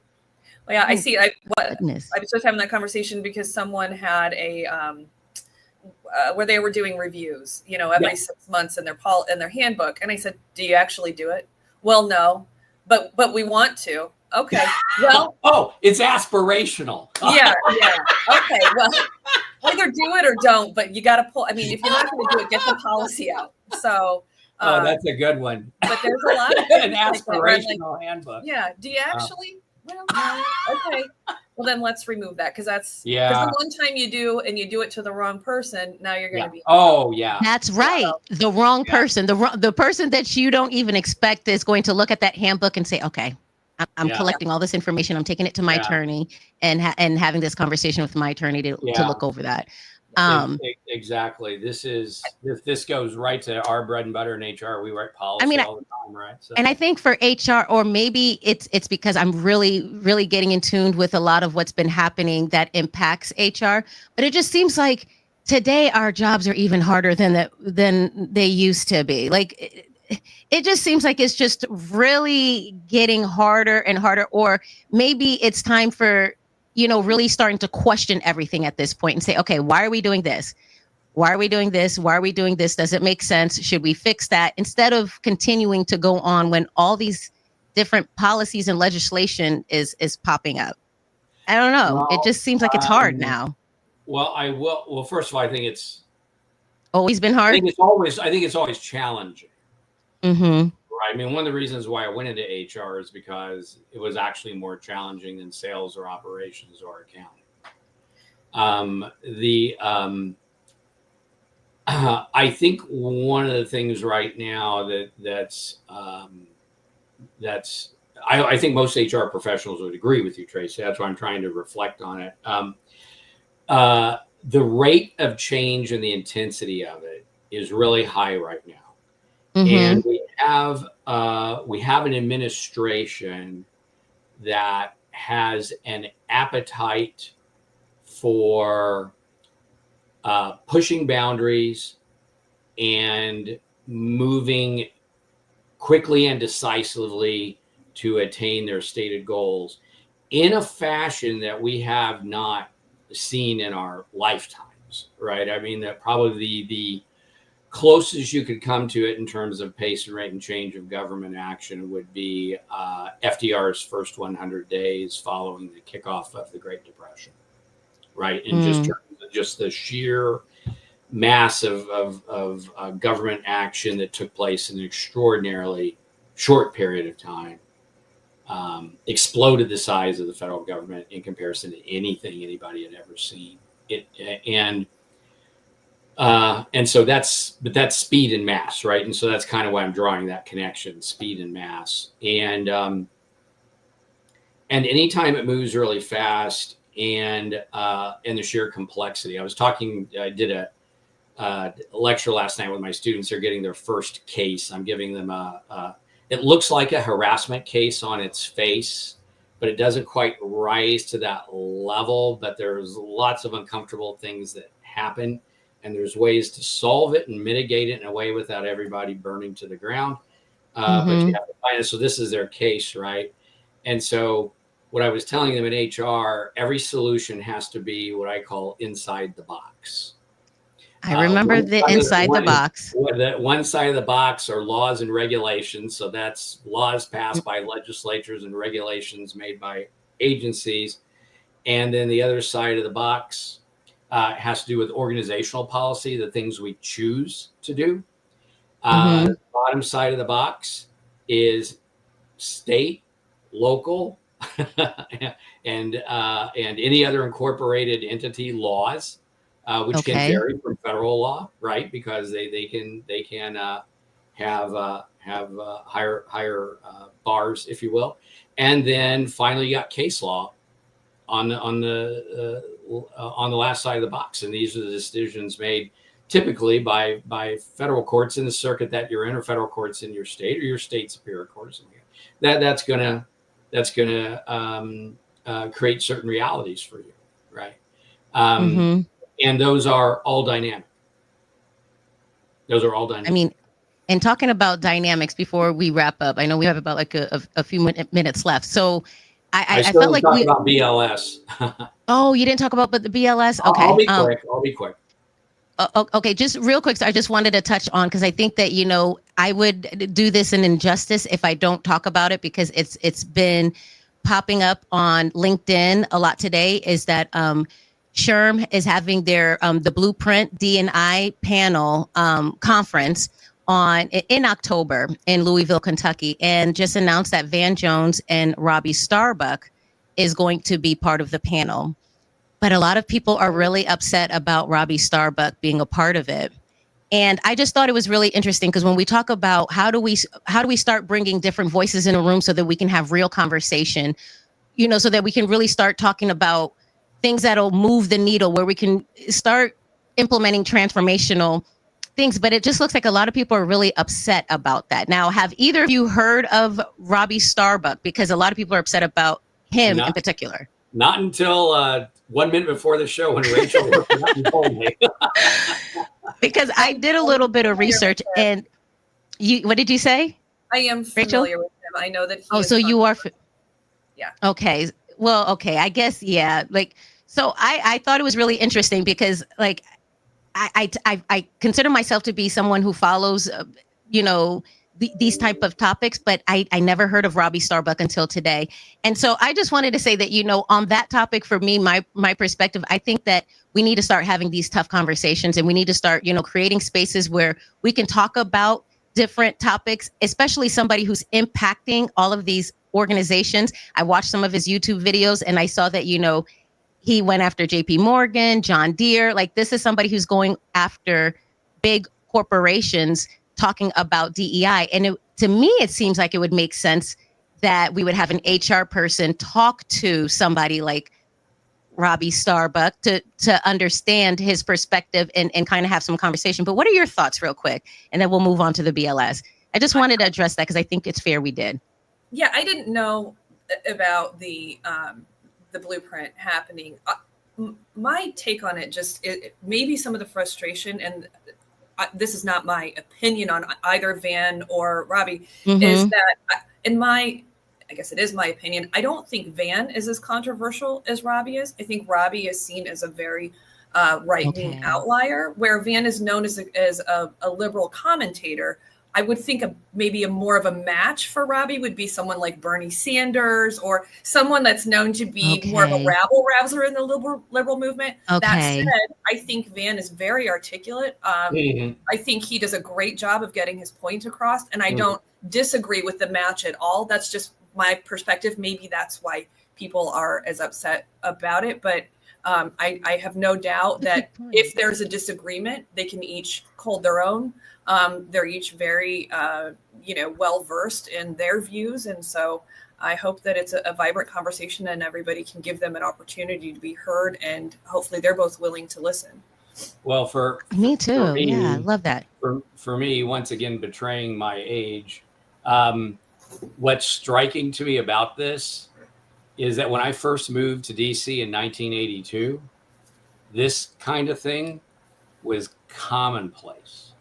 Well, yeah, I Oh, see. goodness. I was just having that conversation because someone had a where they were doing reviews, every 6 months in their handbook, and I said, "Do you actually do it?" Well, no, but we want to. Okay, well, Oh, it's aspirational. yeah. Okay, well, either do it or don't, but you got to pull. I mean, if you're not going to do it, get the policy out. So, Oh, that's a good one. but there's a lot of An things like that where I'm like, handbook. yeah. Do you actually? Well, no. Okay. Well, then let's remove that because because Yeah. the one time you do and you do it to the wrong person, now you're going to be. Oh, yeah. That's right. The wrong person, the person that you don't even expect is going to look at that handbook and say, "Okay, I'm collecting all this information. I'm taking it to my attorney and having this conversation with my attorney to look over that." Exactly. This goes right to our bread and butter in HR. We write policy all the time, right? So. And I think for HR, or maybe it's because I'm really, really getting in tune with a lot of what's been happening that impacts HR. But it just seems like today our jobs are even harder than they used to be. Like it just seems like it's just really getting harder and harder. Or maybe it's time for really starting to question everything at this point and say, okay, why are we doing this? Why are we doing this? Why are we doing this? Does it make sense? Should we fix that? Instead of continuing to go on when all these different policies and legislation is popping up. I don't know. Well, it just seems like it's hard now. Well, Well, first of all, I think it's always been hard. I think it's always challenging. Mm-hmm. Right. I mean, one of the reasons why I went into HR is because it was actually more challenging than sales or operations or accounting. I think one of the things right now I think most HR professionals would agree with you, Tracy. That's why I'm trying to reflect on it. The rate of change and the intensity of it is really high right now. Mm-hmm. And we have an administration that has an appetite for pushing boundaries and moving quickly and decisively to attain their stated goals in a fashion that we have not seen in our lifetimes, right? I mean, that probably the closest you could come to it in terms of pace and rate and change of government action would be FDR's first 100 days following the kickoff of the Great Depression, right? And just the sheer mass of government action that took place in an extraordinarily short period of time exploded the size of the federal government in comparison to anything anybody had ever seen. And so that's speed and mass, right? And so that's kind of why I'm drawing that connection, speed and mass. And anytime it moves really fast and the sheer complexity. I did a lecture last night with my students. They're getting their first case. I'm giving them it looks like a harassment case on its face, but it doesn't quite rise to that level. But there's lots of uncomfortable things that happen. And there's ways to solve it and mitigate it in a way without everybody burning to the ground. But you have to find it. So this is their case, right? And so what I was telling them in HR, every solution has to be what I call inside the box. I remember the inside the box. One side of the box are laws and regulations. So that's laws passed by legislatures and regulations made by agencies. And then the other side of the box has to do with organizational policy, the things we choose to do. The bottom side of the box is state, local, and any other incorporated entity laws, which can vary from federal law, right? Because they can have higher bars, if you will. And then finally, you got case law on the last side of the box, and these are the decisions made typically by federal courts in the circuit that you're in, or federal courts in your state, or your state superior court or something. That's gonna create certain realities for you, right? And those are all dynamic. I mean, and talking about dynamics before we wrap up, I know we have about like a few minutes left. So I felt like we about BLS. Oh, you didn't talk about the BLS? Okay. I'll be quick. Okay, just real quick. So I just wanted to touch on, because I think that, I would do this an injustice if I don't talk about it, because it's been popping up on LinkedIn a lot today, is that SHRM is having their the Blueprint D&I panel conference in October in Louisville, Kentucky, and just announced that Van Jones and Robbie Starbuck is going to be part of the panel. But a lot of people are really upset about Robbie Starbuck being a part of it. And I just thought it was really interesting, because when we talk about how do we start bringing different voices in a room so that we can have real conversation, so that we can really start talking about things that'll move the needle, where we can start implementing transformational things. But it just looks like a lot of people are really upset about that. Now, have either of you heard of Robbie Starbuck? Because a lot of people are upset about him in particular. Not until 1 minute before the show, when Rachel told me. Because I did a little bit of research, and what did you say? I am familiar with him. I know that he so you are. Yeah. Okay. Well, okay. I guess, yeah. So I thought it was really interesting, because I consider myself to be someone who follows, these type of topics, but I never heard of Robbie Starbuck until today. And so I just wanted to say that, on that topic, for me, my perspective, I think that we need to start having these tough conversations, and we need to start, creating spaces where we can talk about different topics, especially somebody who's impacting all of these organizations. I watched some of his YouTube videos, and I saw that, he went after JP Morgan, John Deere. This is somebody who's going after big corporations, talking about DEI. And to me, it seems like it would make sense that we would have an HR person talk to somebody like Robbie Starbuck to understand his perspective and kind of have some conversation. But what are your thoughts, real quick? And then we'll move on to the BLS. I just wanted to address that, because I think it's fair we did. Yeah, I didn't know about the Blueprint happening. My take on it, maybe some of the frustration, and this is not my opinion on either Van or Robbie, is that I guess it is my opinion, I don't think Van is as controversial as Robbie is. I think Robbie is seen as a very right-wing outlier, where Van is known as a liberal commentator. I would think maybe more of a match for Robbie would be someone like Bernie Sanders, or someone that's known to be more of a rabble-rouser in the liberal movement. That said, I think Van is very articulate. I think he does a great job of getting his point across, and I don't disagree with the match at all. That's just my perspective. Maybe that's why people are as upset about it. But I have no doubt that if there's a disagreement, they can each hold their own. They're each very, well-versed in their views. And so I hope that it's a vibrant conversation, and everybody can give them an opportunity to be heard. And hopefully they're both willing to listen. Well, for me too. For me, yeah, I love that. For me, once again, betraying my age, what's striking to me about this is that when I first moved to DC in 1982, this kind of thing was commonplace.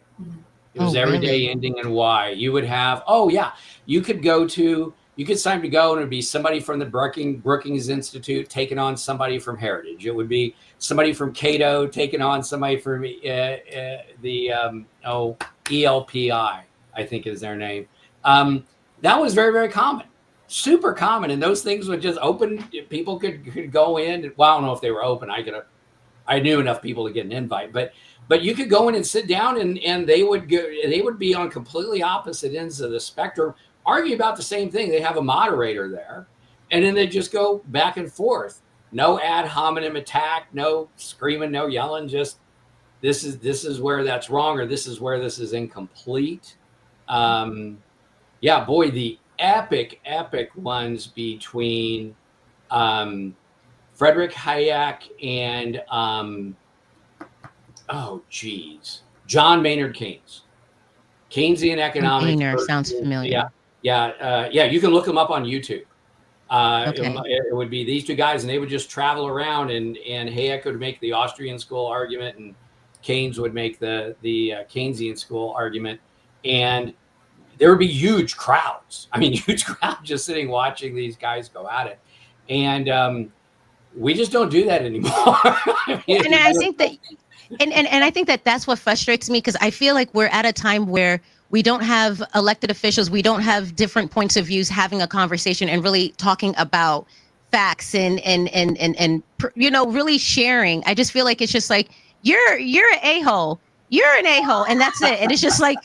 It was every day ending in Y. You would have, you could sign to go, and it would be somebody from the Brookings Institute taking on somebody from Heritage. It would be somebody from Cato taking on somebody from ELPI, I think is their name. That was very, very common, super common. And those things would just open. People could go in. Well, I don't know if they were open. I knew enough people to get an invite, but you could go in and sit down, and they would be on completely opposite ends of the spectrum, argue about the same thing. They have a moderator there, And then they just go back and forth. No ad hominem attack, no screaming, no yelling, just this is where that's wrong, or this is where this is incomplete. Yeah, boy, the epic ones between Frederick Hayek and John Maynard Keynes. Keynesian economics. Maynard sounds familiar. Yeah. You can look them up on YouTube. Okay. It would be these two guys, and they would just travel around, and Hayek would make the Austrian school argument, and Keynes would make the Keynesian school argument, and there would be huge crowds. I mean, huge crowds just sitting watching these guys go at it, and we just don't do that anymore. And I think that, and I think that that's what frustrates me, because I feel like we're at a time where we don't have elected officials, we don't have different points of views having a conversation and really talking about facts and really sharing. I just feel like it's just like you're an a-hole, and that's it. And it's just like,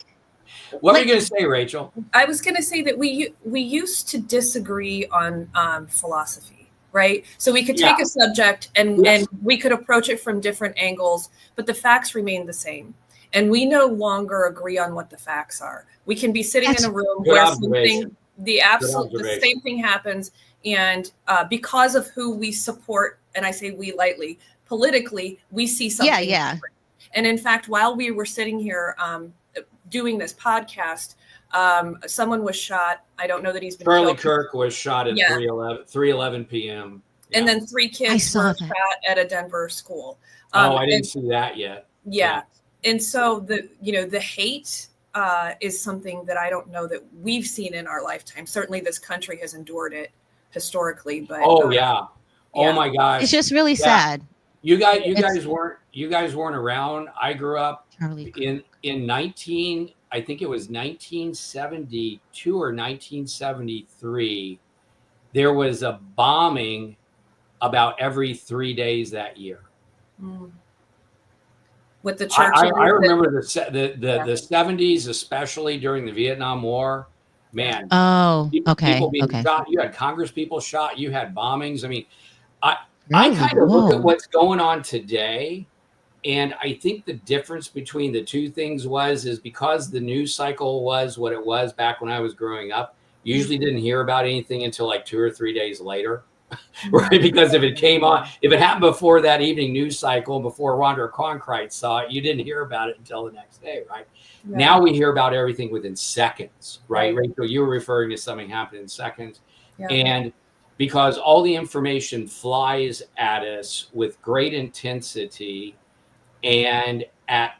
what were you going to say, Rachel? I was going to say that we used to disagree on philosophy, right? So we could take a subject and we could approach it from different angles, but the facts remain the same. And we no longer agree on what the facts are. We can be sitting in a room where the same thing happens, and because of who we support, and I say we lightly, politically, we see something different. And in fact, while we were sitting here doing this podcast, someone was shot. I don't know that he's been Charlie killed. Kirk was shot at 3:11 p.m. Yeah. And then 3 kids were shot at a Denver school. I didn't see that yet. Yeah. And so the hate is something that I don't know that we've seen in our lifetime. Certainly this country has endured it historically, but oh my gosh, it's just really sad. You guys weren't around. I grew up in 1972 or 1973. There was a bombing about every 3 days that year. With the church, I remember the 70s, especially during the Vietnam War. Man, people being shot. You had Congress people shot. You had bombings. I mean, I kind of look at what's going on today, and I think the difference between the two things is because the news cycle was what it was back when I was growing up. You usually didn't hear about anything until like 2 or 3 days later. Right, because if it happened before that evening news cycle, before Rhonda Cronkite saw it, you didn't hear about it until the next day, right? Yeah. Now we hear about everything within seconds, right? Rachel, you were referring to something happened in seconds. Yeah. And because all the information flies at us with great intensity and at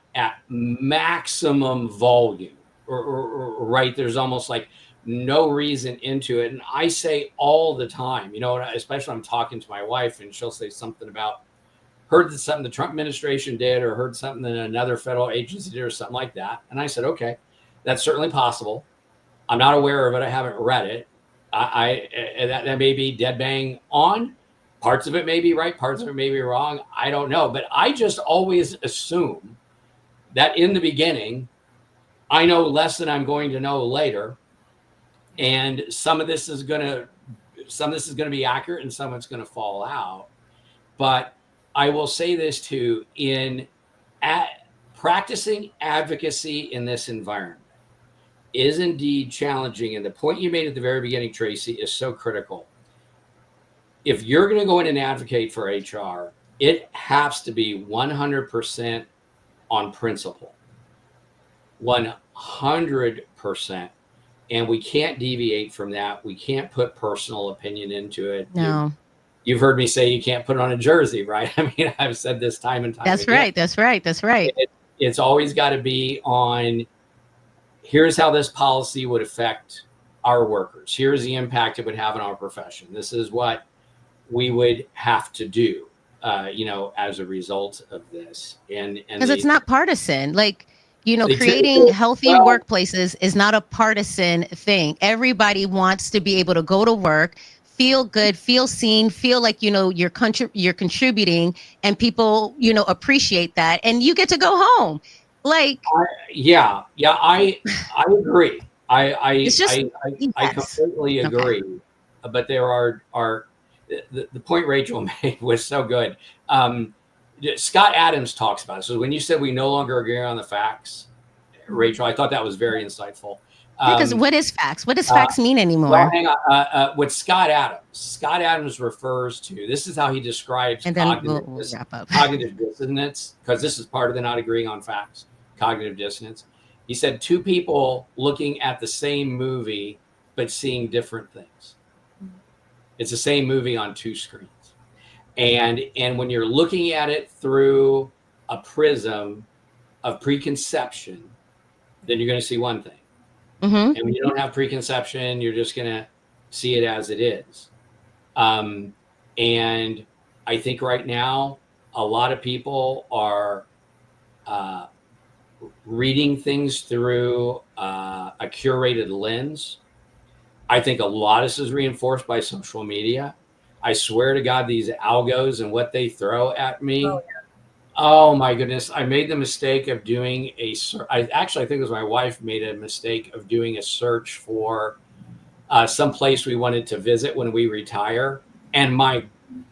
maximum volume, or right, there's almost like no reason into it. And I say all the time, especially when I'm talking to my wife, and she'll say something about heard that something the Trump administration did, or heard something that another federal agency did, or something like that. And I said, okay, that's certainly possible. I'm not aware of it. I haven't read it. That may be dead bang on. Parts of it may be right. Parts of it may be wrong. I don't know. But I just always assume that in the beginning, I know less than I'm going to know later. And some of this is going to be accurate, and some of it's going to fall out. But I will say this too: practicing advocacy in this environment is indeed challenging. And the point you made at the very beginning, Tracy, is so critical. If you're going to go in and advocate for HR, it has to be 100% on principle, 100%. And we can't deviate from that. We can't put personal opinion into it. No. You've heard me say you can't put it on a jersey, right? I mean, I've said this time and time again. That's right. It's always got to be on, here's how this policy would affect our workers. Here's the impact it would have on our profession. This is what we would have to do, as a result of this. And because it's not partisan. Like, creating healthy workplaces is not a partisan thing. Everybody wants to be able to go to work, feel good, feel seen, feel like, you're contributing, and people, appreciate that, and you get to go home. Like, I agree. I completely agree. but there are the point Rachel made was so good. Scott Adams talks about it. So when you said we no longer agree on the facts, Rachel, I thought that was very insightful. Because what is facts? What does facts mean anymore? Well, hang on. With Scott Adams refers to, this is how he describes and then cognitive dissonance, because this is part of the not agreeing on facts, cognitive dissonance. He said two people looking at the same movie, but seeing different things. It's the same movie on two screens. And when you're looking at it through a prism of preconception, then you're going to see one thing. And when you don't have preconception, you're just going to see it as it is. And I think right now, a lot of people are reading things through a curated lens. I think a lot of this is reinforced by social media. I swear to God, these algos and what they throw at me. Oh, yeah. Oh my goodness. I made the mistake of doing I think it was my wife made a mistake of doing a search for some place we wanted to visit when we retire. And my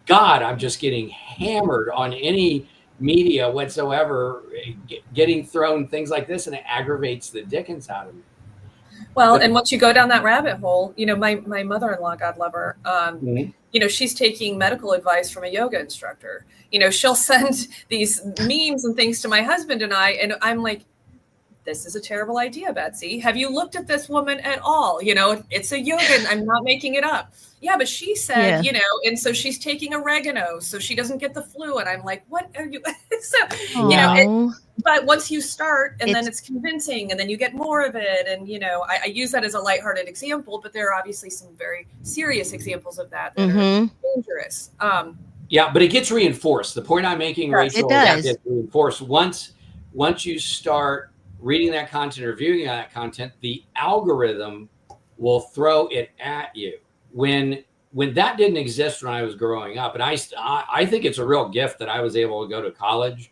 God, I'm just getting hammered on any media whatsoever, getting thrown things like this, and it aggravates the dickens out of me. Well, and once you go down that rabbit hole, my mother-in-law, God love her, she's taking medical advice from a yoga instructor. She'll send these memes and things to my husband and I'm like, this is a terrible idea, Betsy. Have you looked at this woman at all? It's a yoga. I'm not making it up. Yeah, but she said, and so she's taking oregano so she doesn't get the flu. And I'm like, what are you? But once you start and then it's convincing and then you get more of it. And, I use that as a lighthearted example, but there are obviously some very serious examples of that are dangerous. Yeah, but it gets reinforced. The point I'm making, Rachel, is it reinforced once you start reading that content or viewing that content, the algorithm will throw it at you. When that didn't exist when I was growing up, and I think it's a real gift that I was able to go to college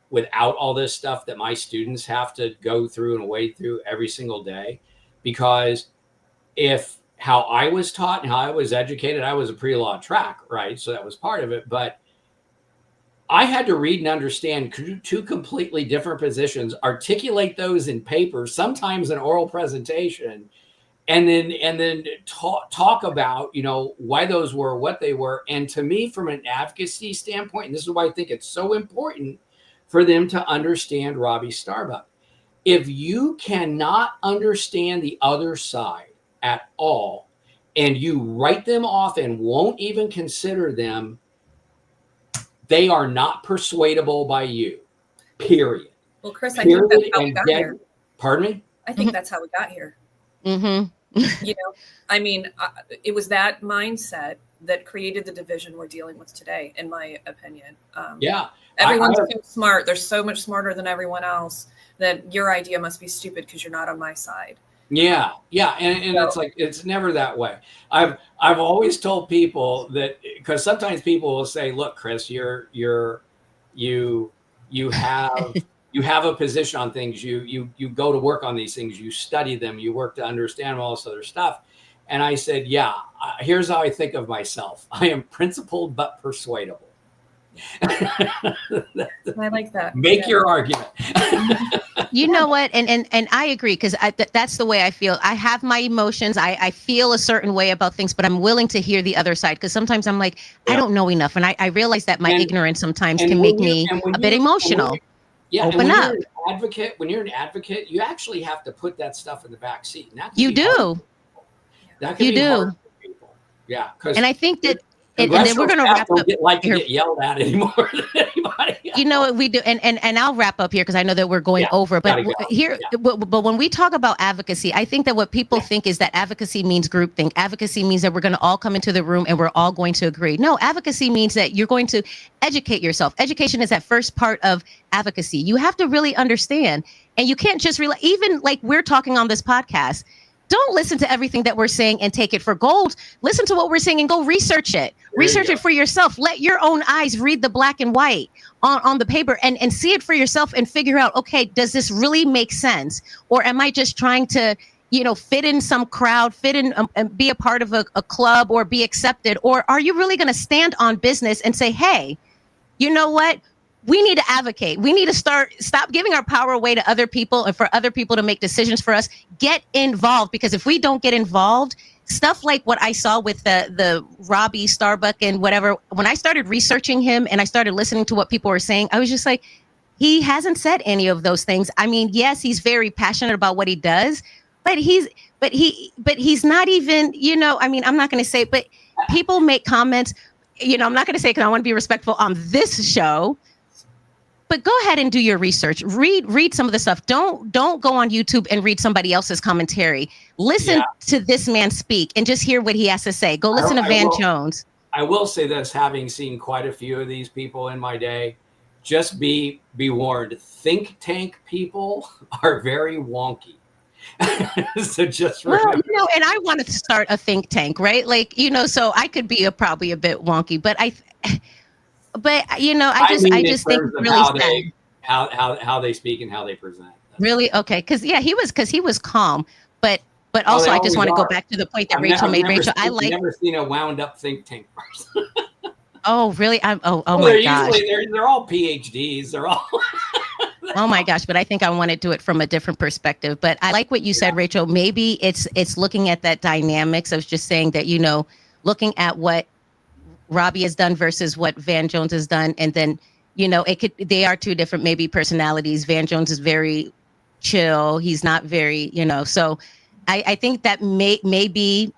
without all this stuff that my students have to go through and wade through every single day, because if how I was taught and how I was educated, I was a pre-law track, right? So that was part of it, but I had to read and understand two completely different positions, articulate those in paper, sometimes an oral presentation, and then talk about, why those were what they were. And to me, from an advocacy standpoint, and this is why I think it's so important for them to understand Robbie Starbuck. If you cannot understand the other side at all, and you write them off and won't even consider them, they are not persuadable by you, period. Well, Chris, I think that's how we got here. Pardon me? I think that's how we got here. It was that mindset that created the division we're dealing with today, in my opinion. Everyone's so smart. They're so much smarter than everyone else that your idea must be stupid because you're not on my side. Yeah. And so, it's like, it's never that way. I've always told people that, because sometimes people will say, look, Chris, you have a position on things. You go to work on these things, you study them, you work to understand all this other stuff. And I said, here's how I think of myself. I am principled, but persuadable. I like that. Make your argument. You know what? And I agree, because that's the way I feel. I have my emotions. I feel a certain way about things, but I'm willing to hear the other side, because sometimes I'm like, I don't know enough. And I realize that my ignorance sometimes can make me a bit emotional. Open up. When you're an advocate, you actually have to put that stuff in the back seat. You do. That can be hard for people. Yeah. And I think that, and then we're going to wrap up. To get yelled at anymore than anybody else. We do. And I'll wrap up here, because I know that we're going over. But but when we talk about advocacy, I think that what people think is that advocacy means groupthink. Advocacy means that we're going to all come into the room and we're all going to agree. No, advocacy means that you're going to educate yourself. Education is that first part of advocacy. You have to really understand, and you can't just rely, even like we're talking on this podcast. Don't listen to everything that we're saying and take it for gold. Listen to what we're saying and go research it. Research it for yourself. Let your own eyes read the black and white on the paper and see it for yourself and figure out, okay, does this really make sense? Or am I just trying to, fit in some crowd, fit in and be a part of a club or be accepted? Or are you really going to stand on business and say, hey, you know what? We need to advocate. We need to stop giving our power away to other people and for other people to make decisions for us. Get involved, because if we don't get involved, stuff like what I saw with the Robbie Starbuck and whatever, when I started researching him and I started listening to what people were saying, I was just like, he hasn't said any of those things. I mean, yes, he's very passionate about what he does, but he's not even, I mean, I'm not going to say, but people make comments, I'm not going to say, because I want to be respectful on this show. But go ahead and do your research. Read some of the stuff. Don't go on YouTube and read somebody else's commentary. Listen to this man speak and just hear what he has to say. Go listen to Van Jones. I will say this, having seen quite a few of these people in my day, just be warned. Think tank people are very wonky. So just remember. Well, and I want to start a think tank, right? Like, so I could be probably a bit wonky, but I just think it's really sad how they speak and how they present. Really? Okay. Because he was calm, but also I just want to go back to the point that Rachel made. Rachel, I've never seen a wound up think tank person. Oh, really? Oh my gosh. They're all PhDs. They're all. Oh my gosh. But I think I want to do it from a different perspective. But I like what you said, Rachel. Maybe it's looking at that dynamics of just saying that, looking at what Robbie has done versus what Van Jones has done. And then, they are two different maybe personalities. Van Jones is very chill. He's not very, so I think that maybe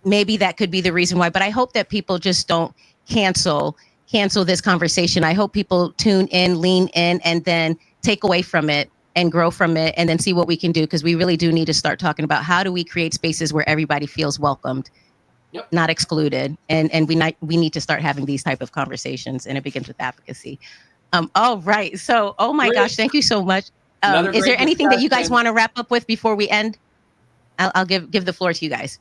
that could be the reason why. But I hope that people just don't cancel this conversation. I hope people tune in, lean in, and then take away from it and grow from it and then see what we can do. Because we really do need to start talking about how do we create spaces where everybody feels welcomed. Yep. Not excluded. And we need to start having these type of conversations, and it begins with advocacy. All right. So, oh my gosh, thank you so much. Is there anything that you guys want to wrap up with before we end? I'll give the floor to you guys.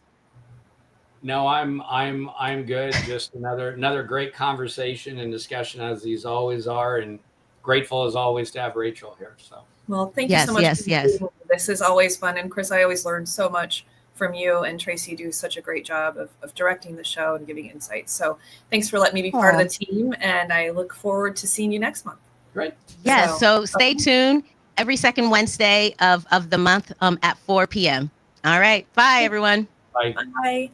No, I'm good. Just another great conversation and discussion, as these always are, and grateful as always to have Rachel here. So, well, thank you so much. Yes. This is always fun, and Chris, I always learn so much from you, and Tracy do such a great job of directing the show and giving insights. So thanks for letting me be part of the team, and I look forward to seeing you next month. Great. Yeah, so stay tuned every second Wednesday of the month at 4 p.m. All right. Bye, everyone. Bye. Bye.